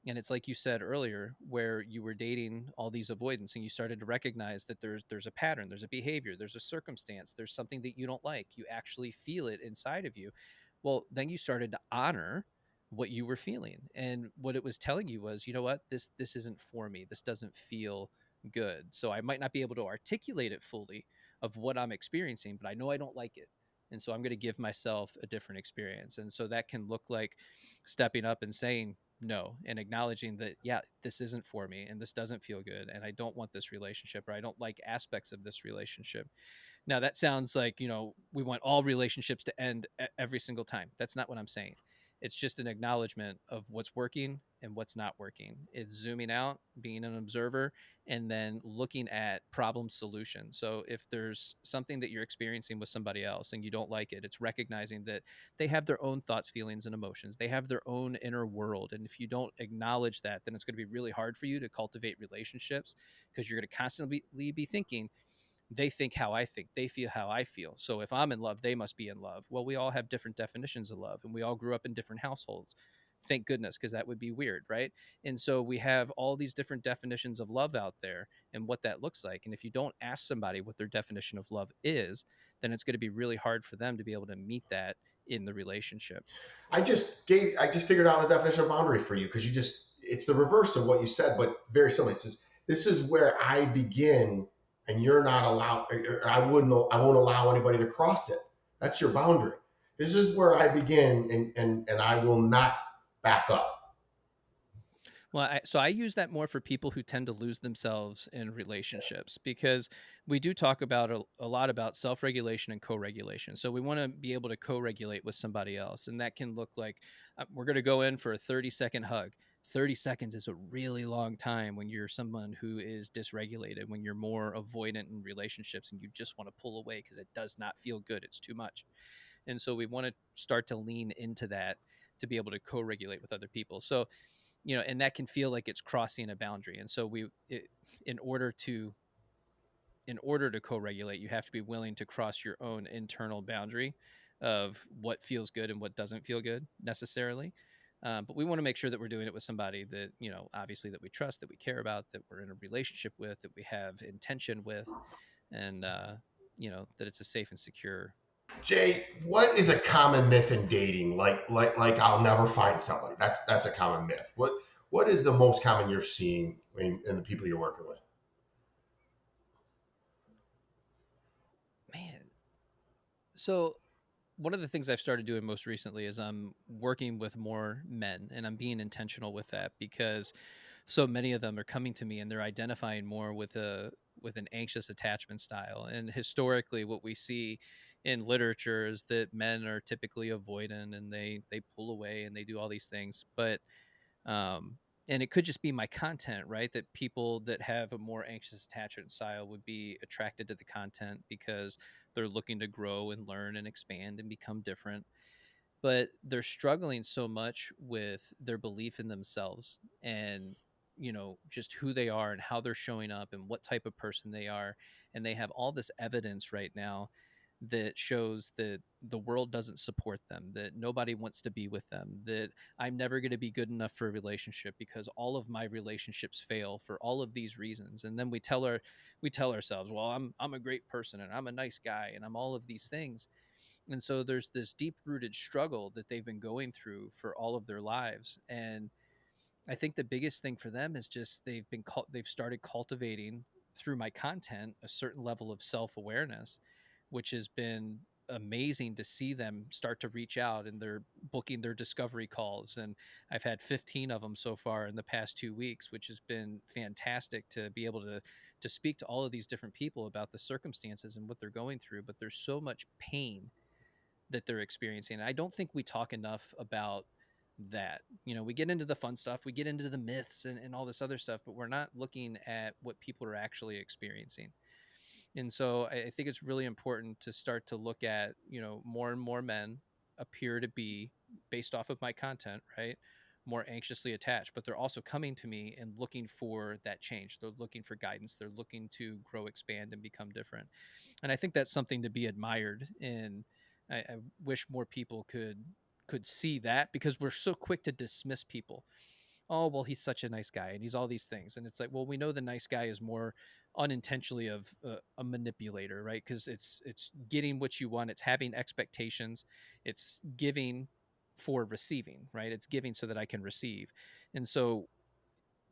And it's like you said earlier, where you were dating all these avoidance and you started to recognize that there's a pattern, there's a behavior, there's a circumstance, there's something that you don't like. You actually feel it inside of you. Well, then you started to honor what you were feeling. And what it was telling you was, you know what, this isn't for me. This doesn't feel good. So I might not be able to articulate it fully of what I'm experiencing, but I know I don't like it. And so I'm going to give myself a different experience. And so that can look like stepping up and saying no and acknowledging that, yeah, this isn't for me and this doesn't feel good. And I don't want this relationship or I don't like aspects of this relationship. Now, that sounds like, we want all relationships to end every single time. That's not what I'm saying. It's just an acknowledgement of what's working and what's not working. It's zooming out, being an observer, and then looking at problem solution. So if there's something that you're experiencing with somebody else and you don't like it, it's recognizing that they have their own thoughts, feelings, and emotions. They have their own inner world. And if you don't acknowledge that, then it's going to be really hard for you to cultivate relationships because you're going to constantly be thinking, they think how I think, they feel how I feel. So if I'm in love, they must be in love. Well, we all have different definitions of love and we all grew up in different households. Thank goodness, because that would be weird, right? And so we have all these different definitions of love out there and what that looks like. And if you don't ask somebody what their definition of love is, then it's going to be really hard for them to be able to meet that in the relationship. I just figured out the definition of boundary for you because you just, it's the reverse of what you said, but very similar. It says, this is where I begin and you're not allowed, or I won't allow anybody to cross it. That's your boundary. This is where I begin and I will not back up. Well, so I use that more for people who tend to lose themselves in relationships because we do talk about a lot about self regulation and co regulation. So we want to be able to co regulate with somebody else. And that can look like we're going to go in for a 30-second hug. 30 seconds is a really long time when you're someone who is dysregulated, when you're more avoidant in relationships and you just want to pull away because it does not feel good. It's too much. And so we want to start to lean into that to be able to co regulate with other people. So and that can feel like it's crossing a boundary. And so in order to co-regulate, you have to be willing to cross your own internal boundary of what feels good and what doesn't feel good necessarily. But we want to make sure that we're doing it with somebody that, obviously that we trust, that we care about, that we're in a relationship with, that we have intention with, and, that it's a safe and secure. Jay, what is a common myth in dating? Like I'll never find somebody. That's a common myth. What is the most common you're seeing in the people you're working with? Man. So one of the things I've started doing most recently is I'm working with more men and I'm being intentional with that because so many of them are coming to me and they're identifying more with an anxious attachment style. And historically what we see in literature is that men are typically avoidant and they pull away and they do all these things. But and it could just be my content, right? That people that have a more anxious attachment style would be attracted to the content because they're looking to grow and learn and expand and become different. But they're struggling so much with their belief in themselves and, just who they are and how they're showing up and what type of person they are. And they have all this evidence right now that shows that the world doesn't support them, that nobody wants to be with them, that I'm never going to be good enough for a relationship because all of my relationships fail for all of these reasons. And then we tell ourselves, well, I'm a great person and I'm a nice guy and I'm all of these things. And so there's this deep rooted struggle that they've been going through for all of their lives. And I think the biggest thing for them is just they've started cultivating through my content a certain level of self-awareness, which has been amazing to see them start to reach out, and they're booking their discovery calls, and I've had 15 of them so far in the past 2 weeks, which has been fantastic to be able to speak to all of these different people about the circumstances and what they're going through. But there's so much pain that they're experiencing. And I don't think we talk enough about that. You know, we get into the fun stuff, we get into the myths and all this other stuff, but we're not looking at what people are actually experiencing. And so I think it's really important to start to look at, you know, more and more men appear to be, based off of my content, right, more anxiously attached, but they're also coming to me and looking for that change. They're looking for guidance. They're looking to grow, expand, and become different. And I think that's something to be admired. And I wish more people could see that, because we're so quick to dismiss people. Oh, well, he's such a nice guy and he's all these things. And it's like, well, we know the nice guy is more unintentionally of a manipulator, right? Because it's getting what you want, it's having expectations, it's giving for receiving, right? It's giving so that I can receive. And so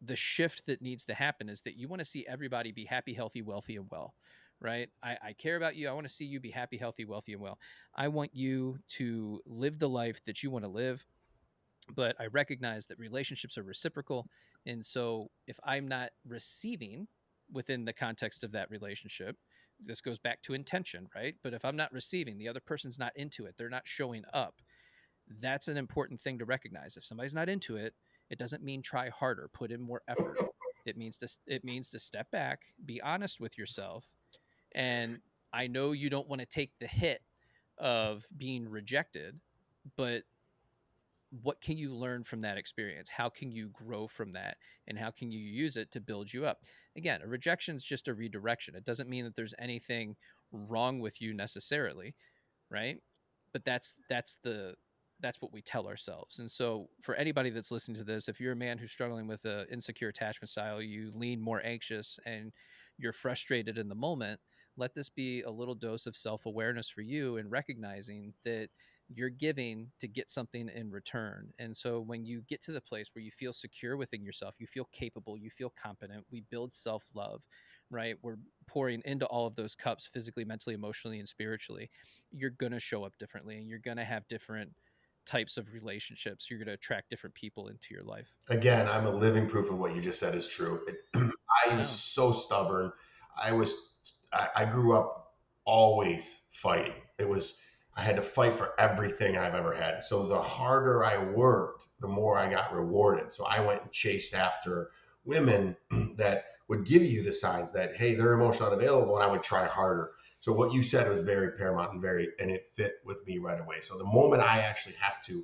the shift that needs to happen is that you want to see everybody be happy, healthy, wealthy, and well, right? I care about you. I want to see you be happy, healthy, wealthy, and well. I want you to live the life that you want to live, but I recognize that relationships are reciprocal. And so if I'm not receiving within the context of that relationship, this goes back to intention, right? But if I'm not receiving, the other person's not into it, they're not showing up, that's an important thing to recognize. If somebody's not into it, it doesn't mean try harder, put in more effort. It means to step back, be honest with yourself, and I know you don't want to take the hit of being rejected, but what can you learn from that experience? How can you grow from that? And how can you use it to build you up? Again, a rejection is just a redirection. It doesn't mean that there's anything wrong with you necessarily, right? But that's what we tell ourselves. And so for anybody that's listening to this, if you're a man who's struggling with a insecure attachment style, you lean more anxious and you're frustrated in the moment, let this be a little dose of self-awareness for you, and recognizing that you're giving to get something in return. And so when you get to the place where you feel secure within yourself, you feel capable, you feel competent, we build self-love, right? We're pouring into all of those cups physically, mentally, emotionally, and spiritually. You're going to show up differently, and you're going to have different types of relationships. You're going to attract different people into your life. Again, I'm a living proof of what you just said is true. I was Yeah. so stubborn. I was I grew up always fighting. It was I had to fight for everything I've ever had. So the harder I worked, the more I got rewarded. So I went and chased after women that would give you the signs that hey, they're emotionally unavailable, and I would try harder. So what you said was very paramount and it fit with me right away. So the moment I actually have to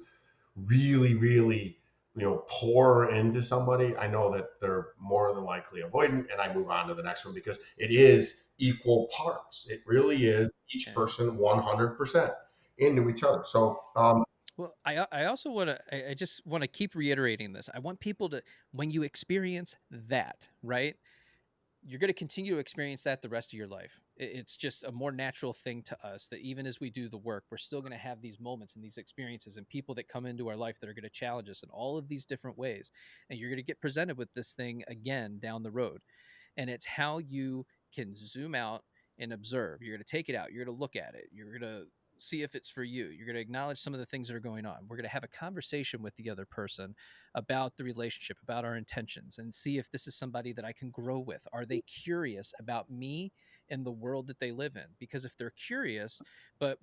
really pour into somebody, I know that they're more than likely avoidant, and I move on to the next one because it is equal parts. It really is each Yeah. person 100% into each other. So Well, I also want to, I just want to keep reiterating this. I want people to, when you experience that, right, you're going to continue to experience that the rest of your life. It's just a more natural thing to us that even as we do the work, we're still going to have these moments and these experiences and people that come into our life that are going to challenge us in all of these different ways. And you're going to get presented with this thing again down the road. And it's how you can zoom out and observe. You're going to take it out, you're going to look at it, you're going to see if it's for you, you're going to acknowledge some of the things that are going on, we're going to have a conversation with the other person about the relationship, about our intentions, and see if this is somebody that I can grow with. Are they curious about me and the world that they live in? Because if they're curious but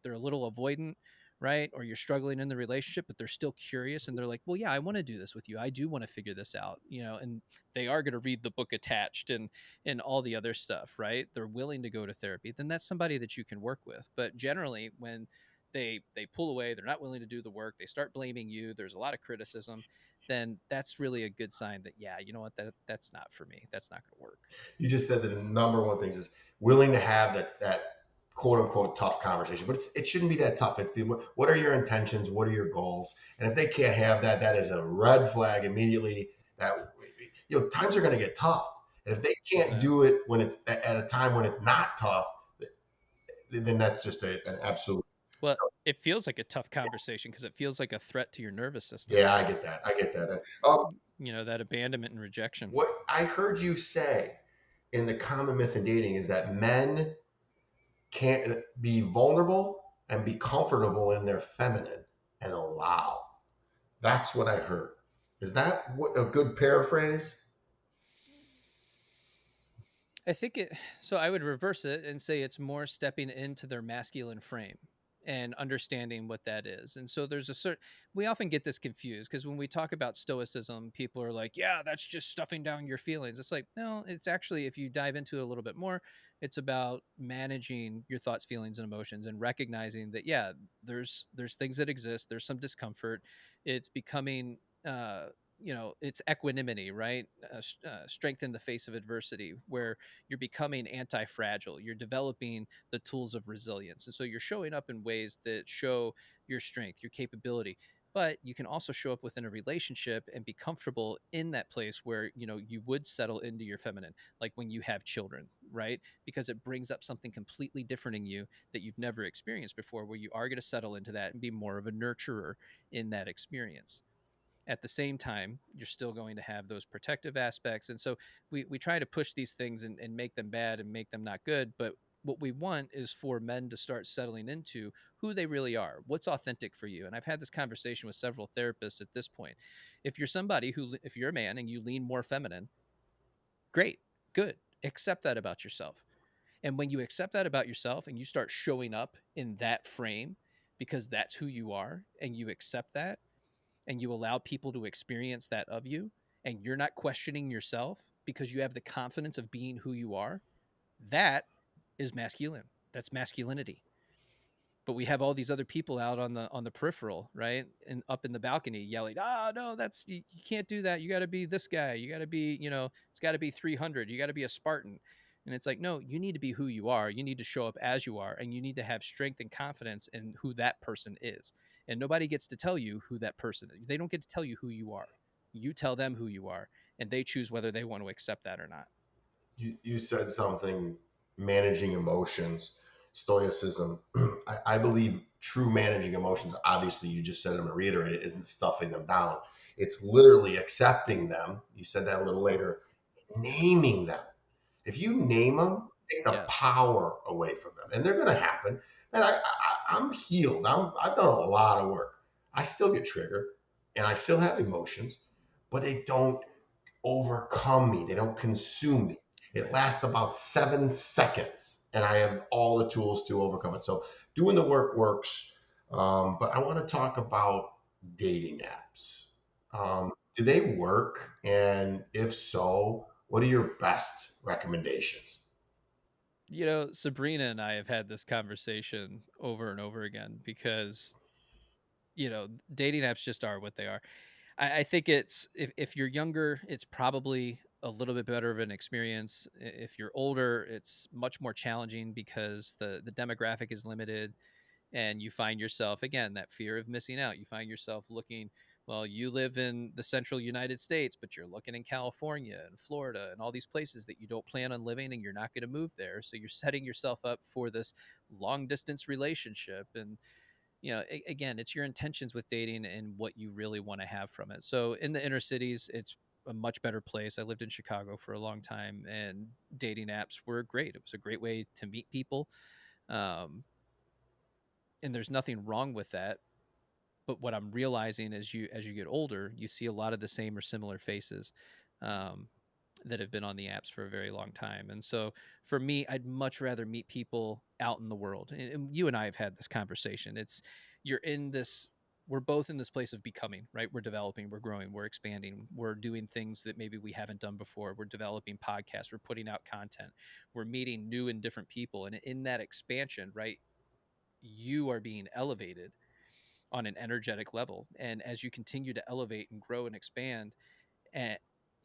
they're a little avoidant, right, or you're struggling in the relationship but they're still curious and they're like, well, yeah, I want to do this with you, I do want to figure this out, you know, and they are going to read the book attached and all the other stuff, right? They're willing to go to therapy, then that's somebody that you can work with. But generally, when they pull away, they're not willing to do the work, they start blaming you, there's a lot of criticism, then that's really a good sign that, yeah, you know what, that's not for me, that's not going to work. you just said that the number one thing is willing to have that quote unquote tough conversation, but it shouldn't be that tough. It be, what are your intentions? What are your goals? And if they can't have that, that is a red flag immediately. That times are going to get tough, and if they can't Yeah. do it when it's at a time when it's not tough, then that's just an absolute. Well, it feels like a tough conversation because it feels like a threat to your nervous system. Yeah, I get that. I get that. That abandonment and rejection. What I heard you say in the common myth in dating is that men can't be vulnerable and be comfortable in their feminine and allow. That's what I heard. Is that what a good paraphrase? I think it, so I would reverse it and say it's more stepping into their masculine frame and understanding what that is. And so there's a certain, we often get this confused because when we talk about stoicism, people are like, yeah, that's just stuffing down your feelings. It's like, no, it's actually, if you dive into it a little bit more, it's about managing your thoughts, feelings, and emotions and recognizing that, yeah, there's things that exist. There's some discomfort. It's becoming, it's equanimity, right? Strength in the face of adversity, where you're becoming anti-fragile, you're developing the tools of resilience, and so you're showing up in ways that show your strength, your capability. But you can also show up within a relationship and be comfortable in that place where you would settle into your feminine, like when you have children, right? Because it brings up something completely different in you that you've never experienced before, where you are going to settle into that and be more of a nurturer in that experience. At the same time, you're still going to have those protective aspects. And so we try to push these things and make them bad and make them not good. But what we want is for men to start settling into who they really are, what's authentic for you. And I've had this conversation with several therapists at this point. If you're somebody who, if you're a man and you lean more feminine, great, good, accept that about yourself. And when you accept that about yourself and you start showing up in that frame because that's who you are, and you accept that, and you allow people to experience that of you, and you're not questioning yourself because you have the confidence of being who you are, that is masculine. That's masculinity. But we have all these other people out on the peripheral, right, and up in the balcony yelling, "Ah, no, that's you can't do that. You got to be this guy. You got to be, it's got to be 300. You got to be a Spartan." And it's like, no, you need to be who you are. You need to show up as you are, and you need to have strength and confidence in who that person is. And nobody gets to tell you who that person is. They don't get to tell you who you are. You tell them who you are, and they choose whether they want to accept that or not. You said something, managing emotions, stoicism. I believe true managing emotions, obviously, you just said, I'm going to reiterate it, isn't stuffing them down. It's literally accepting them. You said that a little later, naming them. If you name them, take the Yes. power away from them, and they're going to happen. And I'm healed. I've done a lot of work. I still get triggered, and I still have emotions, but they don't overcome me. They don't consume me. It Right. lasts about 7 seconds, and I have all the tools to overcome it. So doing the work works. But I want to talk about dating apps. Do they work? And if so, what are your best recommendations? Sabrina and I have had this conversation over and over again because, dating apps just are what they are. I think it's, if you're younger, it's probably a little bit better of an experience. If you're older, it's much more challenging because the demographic is limited, and you find yourself, again, that fear of missing out. You find yourself looking, well, you live in the central United States, but you're looking in California and Florida and all these places that you don't plan on living, and you're not going to move there. So you're setting yourself up for this long distance relationship. And again, it's your intentions with dating and what you really want to have from it. So in the inner cities, it's a much better place. I lived in Chicago for a long time, and dating apps were great. It was a great way to meet people. Um, and there's nothing wrong with that. But what I'm realizing as you get older, you see a lot of the same or similar faces, um, that have been on the apps for a very long time. And so for me, I'd much rather meet people out in the world. And you and I have had this conversation. You're in this, we're both in this place of becoming, right? We're developing, we're growing, we're expanding, we're doing things that maybe we haven't done before. We're developing podcasts, we're putting out content, we're meeting new and different people. And in that expansion, right, you are being elevated on an energetic level. And as you continue to elevate and grow and expand, and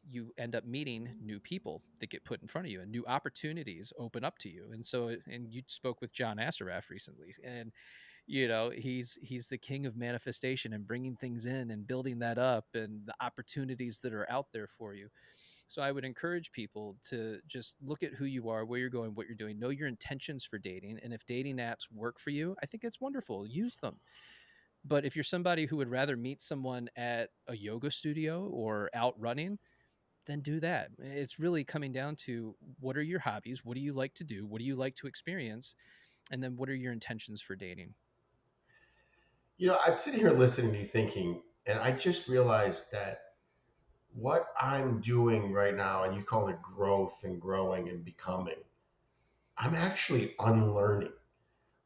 you end up meeting new people that get put in front of you and new opportunities open up to you. And so, and you spoke with John Assaraf recently, and he's the king of manifestation and bringing things in and building that up and the opportunities that are out there for you. So I would encourage people to just look at who you are, where you're going, what you're doing, know your intentions for dating. And if dating apps work for you, I think it's wonderful. Use them. But if you're somebody who would rather meet someone at a yoga studio or out running, then do that. It's really coming down to what are your hobbies? What do you like to do? What do you like to experience? And then what are your intentions for dating? I'm sitting here listening to you thinking, and I just realized that what I'm doing right now, and you call it growth and growing and becoming, I'm actually unlearning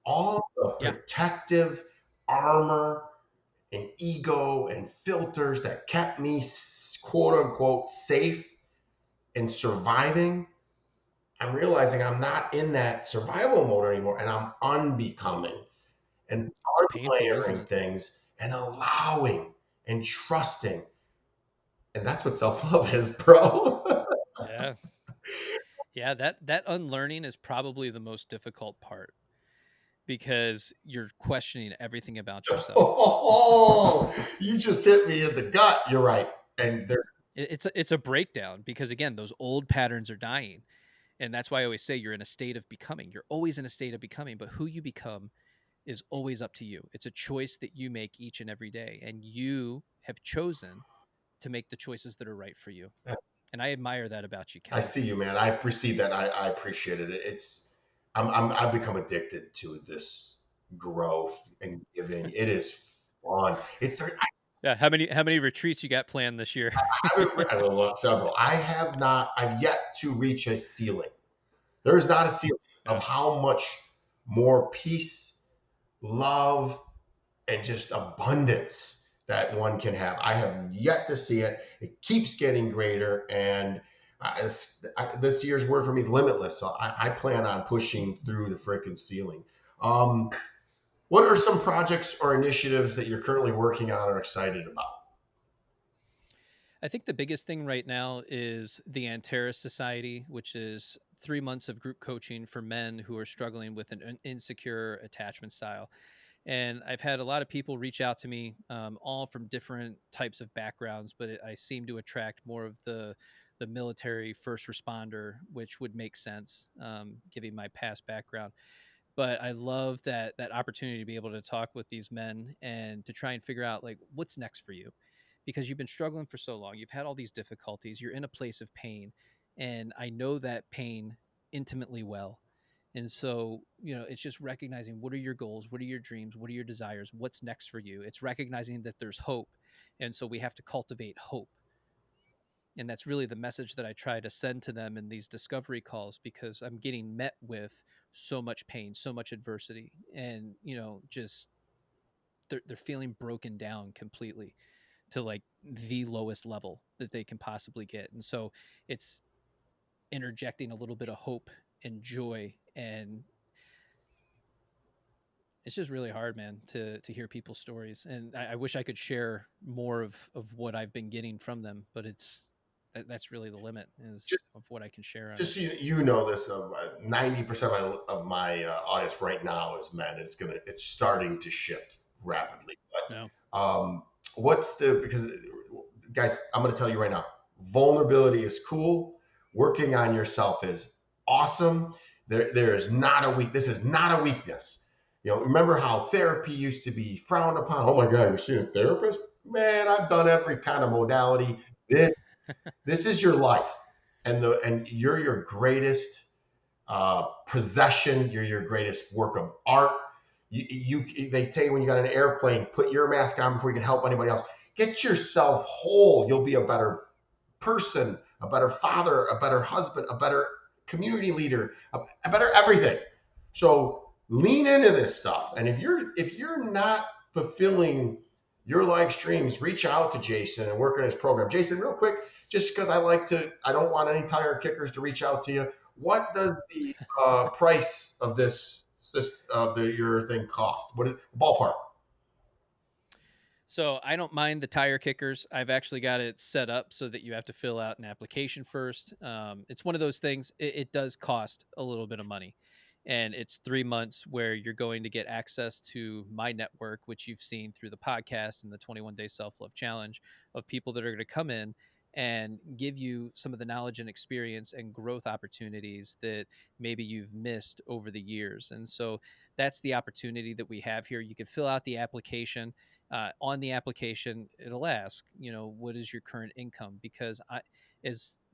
all the Yeah. protective armor and ego and filters that kept me quote unquote safe and surviving. I'm realizing I'm not in that survival mode anymore, and I'm unbecoming and It's painful, isn't unlayering it? things and allowing and trusting. And that's what self love is, bro. Yeah. Yeah, that unlearning is probably the most difficult part because you're questioning everything about yourself. Oh, you just hit me in the gut. You're right. And there, It's a breakdown because again, those old patterns are dying. And that's why I always say you're in a state of becoming. You're always in a state of becoming, but who you become is always up to you. It's a choice that you make each and every day, and you have chosen to make the choices that are right for you. And I admire that about you, I Kevin. see you, man. I've received that. I appreciate it. I've become addicted to this growth and giving. It is fun. Yeah, how many retreats you got planned this year? I don't know, several. I've yet to reach a ceiling. There's not a ceiling of Yeah. how much more peace, love, and just abundance that one can have. I have yet to see it. It keeps getting greater, and this year's word for me is limitless. So I plan on pushing through the freaking ceiling. Um, what are some projects or initiatives that you're currently working on or excited about? I think the biggest thing right now is the Antares Society, which is 3 months of group coaching for men who are struggling with an insecure attachment style. And I've had a lot of people reach out to me, all from different types of backgrounds, but I seem to attract more of the military first responder, which would make sense, given my past background. But I love that opportunity to be able to talk with these men and to try and figure out like what's next for you, because you've been struggling for so long, you've had all these difficulties, you're in a place of pain, and I know that pain intimately well. And so, it's just recognizing what are your goals, what are your dreams, what are your desires, what's next for you. It's recognizing that there's hope. And so we have to cultivate hope. And that's really the message that I try to send to them in these discovery calls, because I'm getting met with so much pain, so much adversity, and just they're feeling broken down completely to like the lowest level that they can possibly get. And so it's interjecting a little bit of hope and joy, and it's just really hard, man, to hear people's stories. And I wish I could share more of what I've been getting from them, but that's really the limit is Just, of what I can share on it. just so you know this, 90% of my audience right now is men. It's starting to shift rapidly. No. But because guys, I'm going to tell you right now, vulnerability is cool. Working on yourself is awesome. There is not a weak. This is not a weakness. Remember how therapy used to be frowned upon? Oh my God, you're seeing a therapist? Man, I've done every kind of modality. This this is your life, and you're your greatest possession. You're your greatest work of art. They say when you got an airplane, put your mask on before you can help anybody else. Get yourself whole. You'll be a better person, a better father, a better husband, a better community leader, a better everything. So lean into this stuff. And if you're not fulfilling your life streams, reach out to Jason and work on his program. Jason, real quick, just because I don't want any tire kickers to reach out to you. What does the price of your thing cost? What is ballpark? So I don't mind the tire kickers. I've actually got it set up so that you have to fill out an application first. It's one of those things. It does cost a little bit of money, and it's 3 months where you're going to get access to my network, which you've seen through the podcast and the 21 Day Self Love Challenge, of people that are going to come in and give you some of the knowledge and experience and growth opportunities that maybe you've missed over the years. And so that's the opportunity that we have here. You can fill out the application. On the application, it'll ask, what is your current income? Because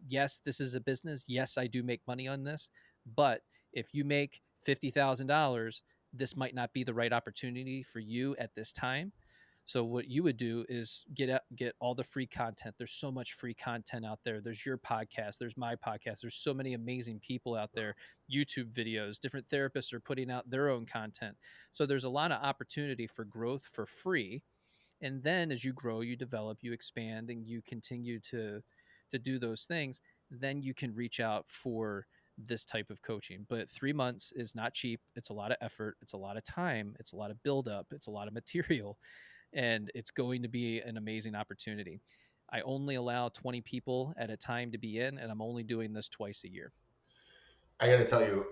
yes, this is a business. Yes, I do make money on this, but if you make $50,000, this might not be the right opportunity for you at this time. So what you would do is get all the free content. There's so much free content out there. There's your podcast, there's my podcast. There's so many amazing people out there, YouTube videos, different therapists are putting out their own content. So there's a lot of opportunity for growth for free. And then as you grow, you develop, you expand, and you continue to do those things, then you can reach out for this type of coaching. But 3 months is not cheap. It's a lot of effort, it's a lot of time, it's a lot of buildup, it's a lot of material, and it's going to be an amazing opportunity. I only allow 20 people at a time to be in, and I'm only doing this twice a year. I got to tell you,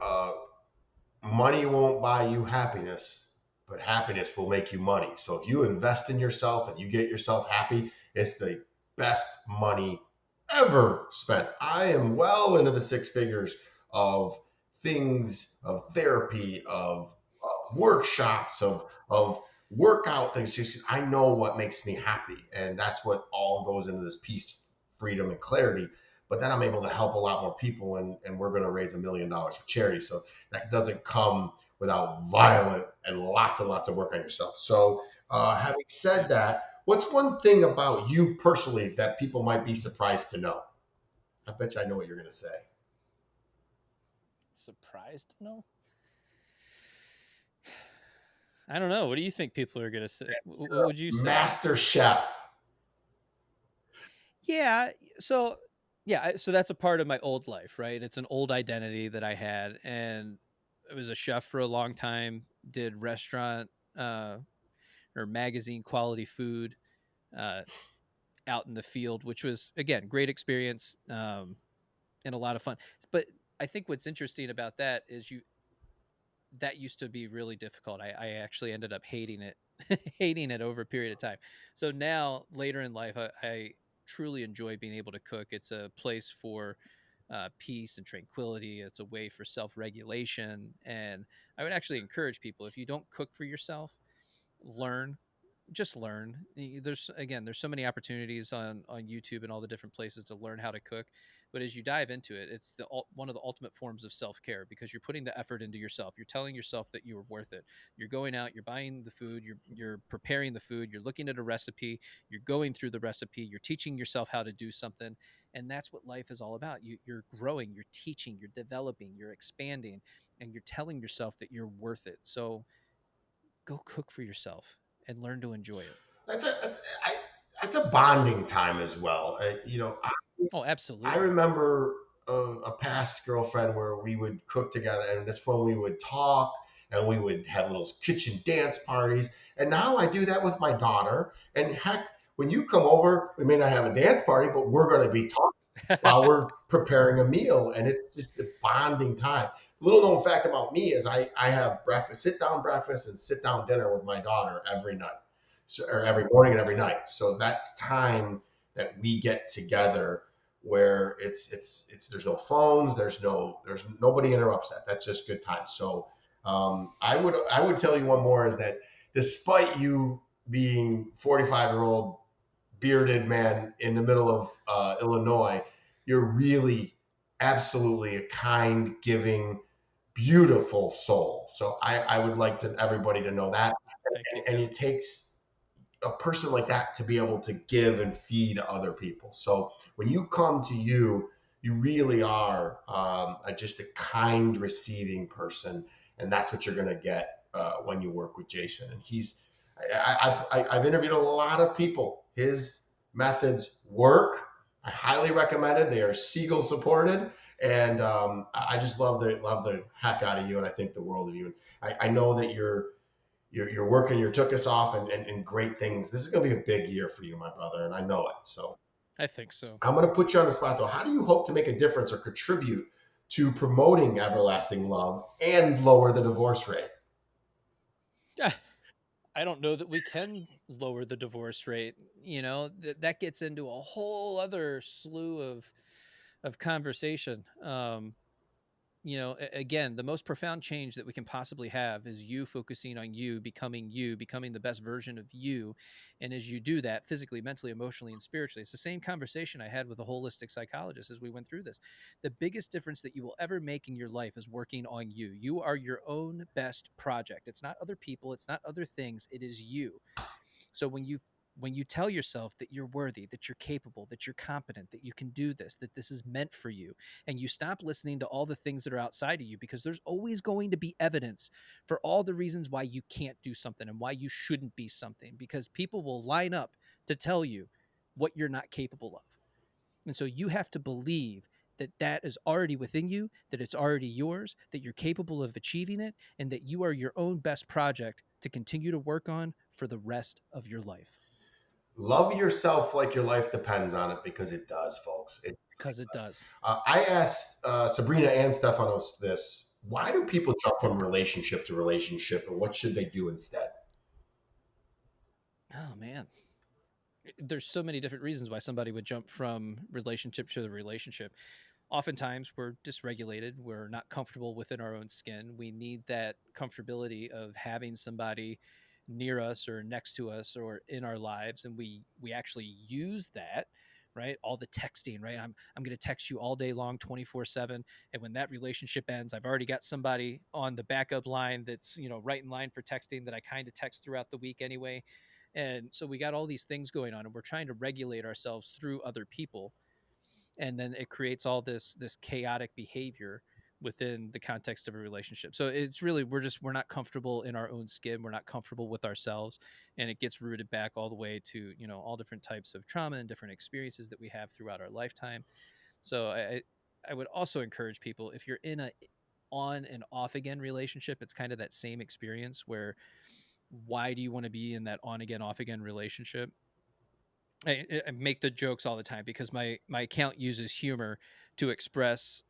money won't buy you happiness, but happiness will make you money. So if you invest in yourself and you get yourself happy, it's the best money ever spent. I am well into the six figures of things, of therapy, of workshops, of workout things. Just I know what makes me happy, and that's what all goes into this peace, freedom, and clarity. But then I'm able to help a lot more people, and we're going to raise $1 million for charity. So that doesn't come without violent and lots of work on yourself. So, having said that, what's one thing about you personally that people might be surprised to know? I bet you I know what you're going to say. Surprised? No, I don't know. What do you think people are going to say? What would you say? Master chef. Yeah. So, yeah. So that's a part of my old life, right? It's an old identity that I had. And I was a chef for a long time, did restaurant or magazine quality food uh, out in the field, which was, again, great experience and a lot of fun. But I think what's interesting about that is that used to be really difficult. I actually ended up hating it, hating it over a period of time. So now, later in life, I truly enjoy being able to cook. It's a place for peace and tranquility. It's a way for self regulation. And I would actually encourage people, if you don't cook for yourself, learn, just learn. There's so many opportunities on YouTube and all the different places to learn how to cook. But as you dive into it, it's one of the ultimate forms of self-care, because you're putting the effort into yourself. You're telling yourself that you are worth it. You're going out, you're buying the food, you're preparing the food, you're looking at a recipe, you're going through the recipe, you're teaching yourself how to do something. And that's what life is all about. You're growing, you're teaching, you're developing, you're expanding, and you're telling yourself that you're worth it. So go cook for yourself and learn to enjoy it. That's a bonding time as well. Oh, I absolutely. remember a past girlfriend where we would cook together, and that's when we would talk and we would have little kitchen dance parties. And now I do that with my daughter. And heck, when you come over, we may not have a dance party, but we're going to be talking while we're preparing a meal, and it's just a bonding time. Little known fact about me is I have breakfast, sit down breakfast, and sit down dinner with my daughter every night, so, or every morning and every Nice. night. So that's time that we get together where it's there's no phones, there's nobody interrupts that. That's just good time. So I would tell you one more is that despite you being 45-year-old bearded man in the middle of Illinois, you're really absolutely a kind, giving, beautiful soul. So I would like to everybody to know that, Thank you, and Kevin. it takes a person like that to be able to give and feed other people. So when you come to you, you really are just a kind, receiving person, and that's what you're going to get when you work with Jason. And I've interviewed a lot of people. His methods work. I highly recommend it. They are Siegel supported, and I just love the heck out of you, and I think the world of you. And I know that you're working your took us off and great things. This is going to be a big year for you, my brother, and I know it. So I think so. I'm going to put you on the spot though. How do you hope to make a difference or contribute to promoting everlasting love and lower the divorce rate? I don't know that we can lower the divorce rate. That gets into a whole other slew of conversation. Again, the most profound change that we can possibly have is you focusing on you, becoming the best version of you. And as you do that physically, mentally, emotionally, and spiritually, it's the same conversation I had with a holistic psychologist as we went through this. The biggest difference that you will ever make in your life is working on you. You are your own best project. It's not other people, it's not other things, it is you. So when you tell yourself that you're worthy, that you're capable, that you're competent, that you can do this, that this is meant for you, and you stop listening to all the things that are outside of you, because there's always going to be evidence for all the reasons why you can't do something and why you shouldn't be something, because people will line up to tell you what you're not capable of. And so you have to believe that that is already within you, that it's already yours, that you're capable of achieving it, and that you are your own best project to continue to work on for the rest of your life. Love yourself like your life depends on it because it does, folks. Because it does. I asked Sabrina and Stefanos this: why do people jump from relationship to relationship, and what should they do instead? Oh, man. There's so many different reasons why somebody would jump from relationship to the relationship. Oftentimes we're dysregulated, we're not comfortable within our own skin. We need that comfortability of having somebody near us or next to us or in our lives, and we actually use that, right? All the texting, right? I'm going to text you all day long, 24/7, and when that relationship ends, I've already got somebody on the backup line that's, right in line for texting that I kind of text throughout the week anyway. And so we got all these things going on, and we're trying to regulate ourselves through other people, and then it creates all this chaotic behavior within the context of a relationship. So it's really, we're not comfortable in our own skin, we're not comfortable with ourselves, and it gets rooted back all the way to, all different types of trauma and different experiences that we have throughout our lifetime. So I would also encourage people, if you're in a on and off again relationship, it's kind of that same experience where, why do you want to be in that on again off again relationship? I make the jokes all the time because my account uses humor to express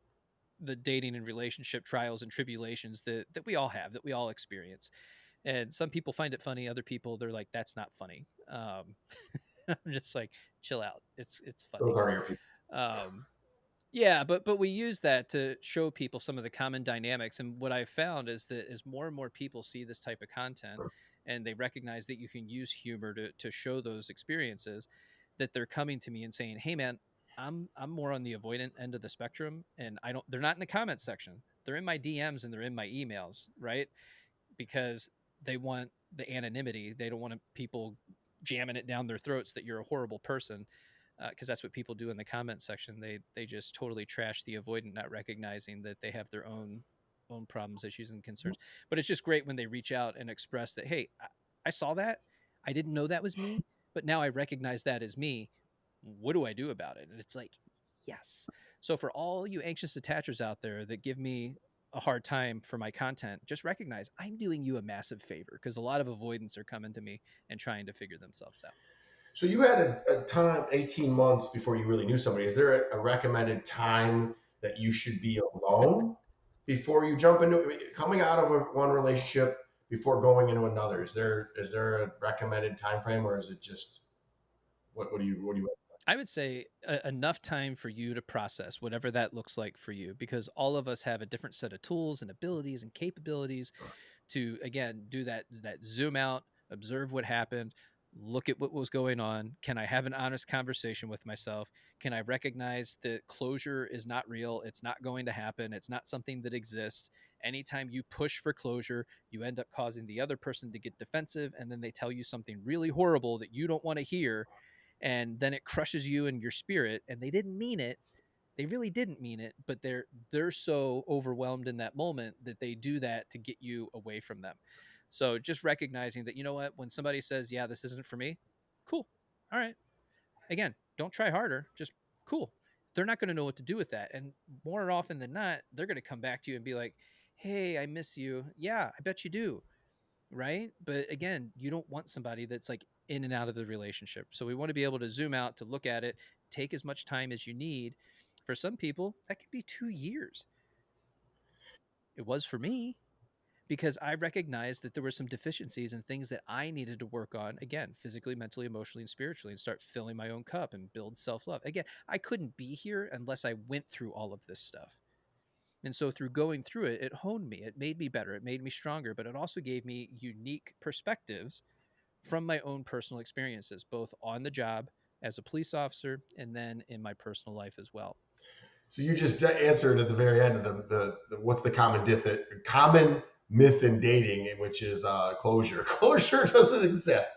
the dating and relationship trials and tribulations that we all have, that we all experience. And some people find it funny, other people, they're like, that's not funny. I'm just like, chill out, it's Those funny. are your people. um yeah, but we use that to show people some of the common dynamics. And what I've found is that as more and more people see this type of content, and they recognize that you can use humor to show those experiences, that they're coming to me and saying, "Hey, man, I'm more on the avoidant end of the spectrum, and I don't." They're not in the comment section. They're in my DMs and they're in my emails, right? Because they want the anonymity. They don't want people jamming it down their throats that you're a horrible person, because that's what people do in the comment section. They just totally trash the avoidant, not recognizing that they have their own problems, issues, and concerns. But it's just great when they reach out and express that, hey, I saw that, I didn't know that was me, but now I recognize that as me. What do I do about it? And it's like, yes. So for all you anxious attachers out there that give me a hard time for my content, just recognize I'm doing you a massive favor, because a lot of avoidants are coming to me and trying to figure themselves out. So you had a time, 18 months before you really knew somebody. Is there a recommended time that you should be alone before you jump into coming out of one relationship before going into another? Is there a recommended time frame, or is it just what do you? I would say enough time for you to process whatever that looks like for you, because all of us have a different set of tools and abilities and capabilities to, again, do that zoom out, observe what happened, look at what was going on. Can I have an honest conversation with myself? Can I recognize that closure is not real? It's not going to happen. It's not something that exists. Anytime you push for closure, you end up causing the other person to get defensive, and then they tell you something really horrible that you don't want to hear, and then it crushes you and your spirit, and they didn't mean it. They really didn't mean it, but they're so overwhelmed in that moment that they do that to get you away from them. So just recognizing that, you know what, when somebody says, yeah, this isn't for me, cool, all right, again, don't try harder, just cool. They're not going to know what to do with that, and more often than not, they're going to come back to you and be like, hey, I miss you. Yeah, I bet you do. right? But again, you don't want somebody that's like in and out of the relationship. So we want to be able to zoom out to look at it, take as much time as you need. For some people, that could be 2 years. It was for me, because I recognized that there were some deficiencies and things that I needed to work on, again, physically, mentally, emotionally, and spiritually, and start filling my own cup and build self love. Again, I couldn't be here unless I went through all of this stuff. And so through going through it, it honed me. It made me better. It made me stronger, but it also gave me unique perspectives from my own personal experiences, both on the job as a police officer and then in my personal life as well. So you just answered at the very end of the what's the common myth in dating, which is closure. Closure doesn't exist.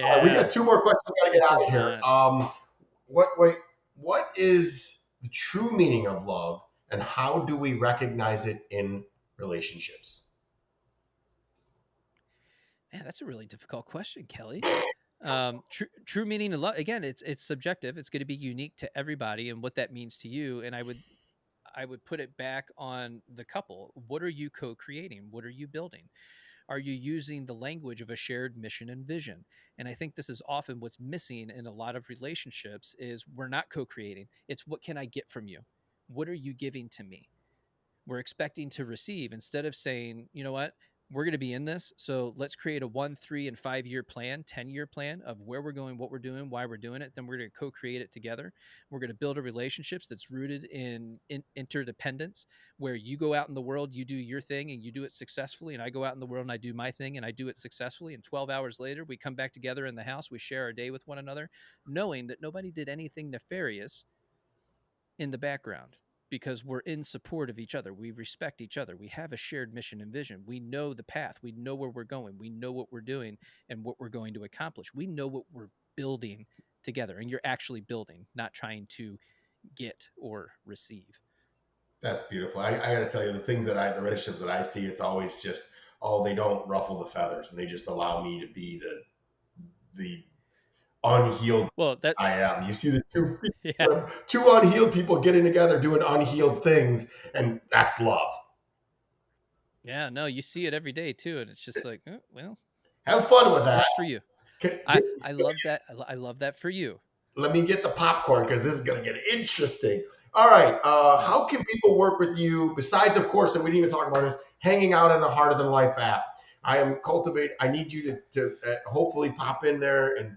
All right, we Yeah, got two more questions. We got to get it out does of here. not. What is the true meaning of love, and how do we recognize it in relationships? Man, that's a really difficult question, Kelly. True meaning of love. Again, it's subjective. It's going to be unique to everybody and what that means to you. And I would put it back on the couple. What are you co-creating? What are you building? Are you using the language of a shared mission and vision? And I think this is often what's missing in a lot of relationships is we're not co-creating. It's what can I get from you? What are you giving to me? We're expecting to receive instead of saying, you know what, we're going to be in this. So let's create a 1, 3, and 5 year plan, 10-year plan of where we're going, what we're doing, why we're doing it. Then we're going to co create it together. We're going to build a relationships that's rooted in interdependence, where you go out in the world, you do your thing and you do it successfully. And I go out in the world and I do my thing and I do it successfully. And 12 hours later, we come back together in the house, we share our day with one another, knowing that nobody did anything nefarious in the background, because we're in support of each other. We respect each other. We have a shared mission and vision. We know the path. We know where we're going. We know what we're doing and what we're going to accomplish. We know what we're building together. And you're actually building, not trying to get or receive. That's beautiful. I got to tell you, the relationships that I see, it's always just, oh, they don't ruffle the feathers, and they just allow me to be the unhealed Well, that, I am. You see the yeah. two unhealed people getting together doing unhealed things, and that's love. Yeah, no, you see it every day too. And it's just like, oh, well, Have fun with that. works for you. Can- I love that. I love that for you. Let me get the popcorn because this is going to get interesting. All right. Yeah. How can people work with you besides, of course, and we didn't even talk about this, hanging out in the Heart of the Life app? I am cultivate. I need you to hopefully pop in there and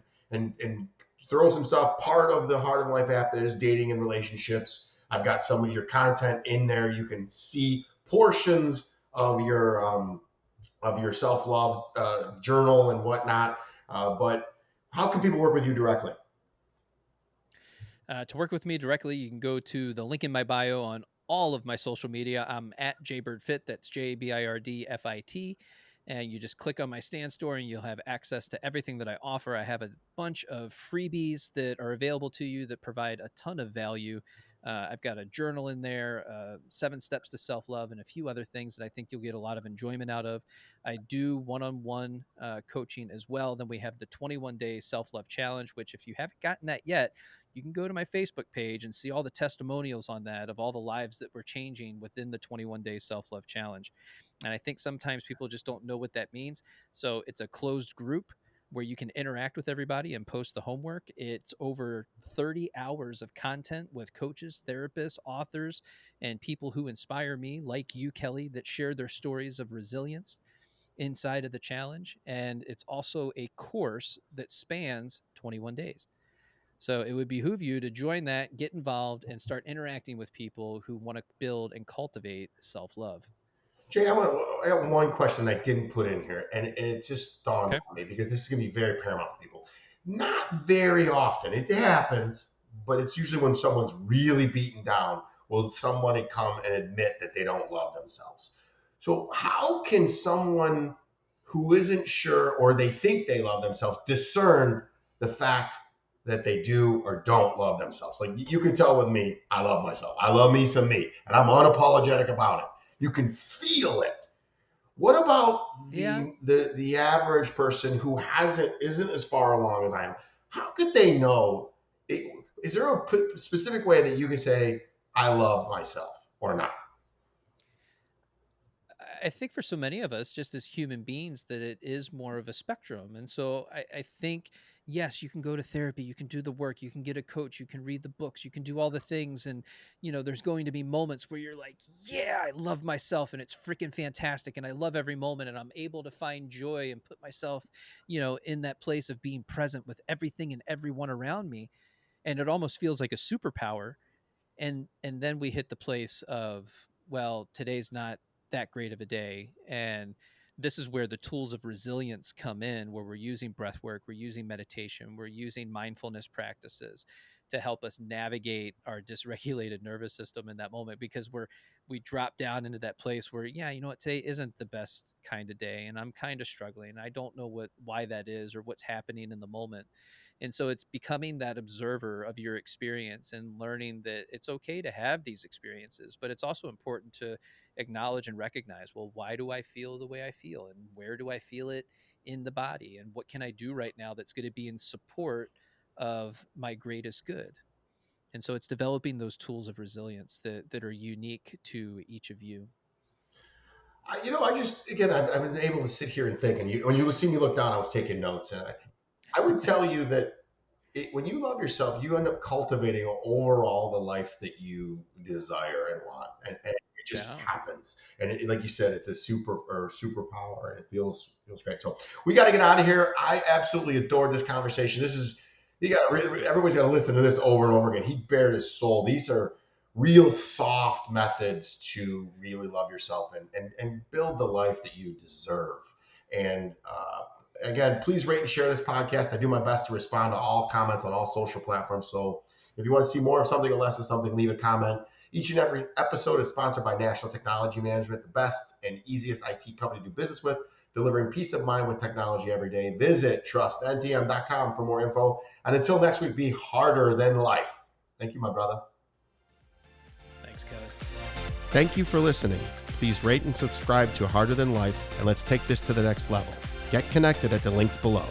throw some stuff. Part of the Heart of the Life app is dating and relationships. I've got some of your content in there. You can see portions of your self love journal and whatnot. But how can people work with you directly? To work with me directly, you can go to the link in my bio on all of my social media. I'm at JBirdFit. That's JBirdFit. And you just click on my stand store and you'll have access to everything that I offer. I have a bunch of freebies that are available to you that provide a ton of value. I've got a journal in there, 7 steps to self love, and a few other things that I think you'll get a lot of enjoyment out of. I do one on one coaching as well. Then we have the 21-day self love challenge, which, if you haven't gotten that yet, you can go to my Facebook page and see all the testimonials on that of all the lives that were changing within the 21-day self love challenge. And I think sometimes people just don't know what that means. So it's a closed group where you can interact with everybody and post the homework. It's over 30 hours of content with coaches, therapists, authors, and people who inspire me, like you, Kelly, that share their stories of resilience inside of the challenge. And it's also a course that spans 21 days. So it would behoove you to join that, get involved, and start interacting with people who want to build and cultivate self love. Jay, I got one question I didn't put in here, and it just dawned Okay. on me because this is going to be very paramount for people. Not very often. It happens, but it's usually when someone's really beaten down will somebody come and admit that they don't love themselves. So, how can someone who isn't sure or they think they love themselves discern the fact that they do or don't love themselves? Like you can tell with me, I love myself. I love me some me, and I'm unapologetic about it. You can feel it. What about Yeah. the average person who hasn't isn't as far along as I am? How could they know? Is there a specific way that you can say I love myself or not? I think for so many of us, just as human beings, that it is more of a spectrum. And so I think, yes, you can go to therapy, you can do the work, you can get a coach, you can read the books, you can do all the things. And, there's going to be moments where you're like, yeah, I love myself and it's freaking fantastic. And I love every moment and I'm able to find joy and put myself, in that place of being present with everything and everyone around me. And it almost feels like a superpower. And then we hit the place of, well, today's not that great of a day, and this is where the tools of resilience come in, where we're using breath work, we're using meditation, we're using mindfulness practices to help us navigate our dysregulated nervous system in that moment, because we drop down into that place where, yeah, you know what, today isn't the best kind of day and I'm kind of struggling, I don't know why that is or what's happening in the moment. And so it's becoming that observer of your experience and learning that it's okay to have these experiences, but it's also important to acknowledge and recognize, well, why do I feel the way I feel? And where do I feel it in the body? And what can I do right now that's going to be in support of my greatest good? And so it's developing those tools of resilience that are unique to each of you. I just, again, I was able to sit here and think, and when you see me look down, I was taking notes, and I would tell you that when you love yourself, you end up cultivating overall the life that you desire and want, and it just Yeah. happens. And like you said, it's a superpower, and it feels great. So we got to get out of here. I absolutely adored this conversation. This is Good. everybody's got to listen to this over and over again. He bared his soul. These are real soft methods to really love yourself and build the life that you deserve. And again, please rate and share this podcast. I do my best to respond to all comments on all social platforms. So if you want to see more of something or less of something, leave a comment. Each and every episode is sponsored by National Technology Management, the best and easiest IT company to do business with, delivering peace of mind with technology every day. Visit trustntm.com for more info. And until next week, be harder than life. Thank you, my brother. Thanks, Kevin. Thank you for listening. Please rate and subscribe to Harder Than Life, and let's take this to the next level. Get connected at the links below.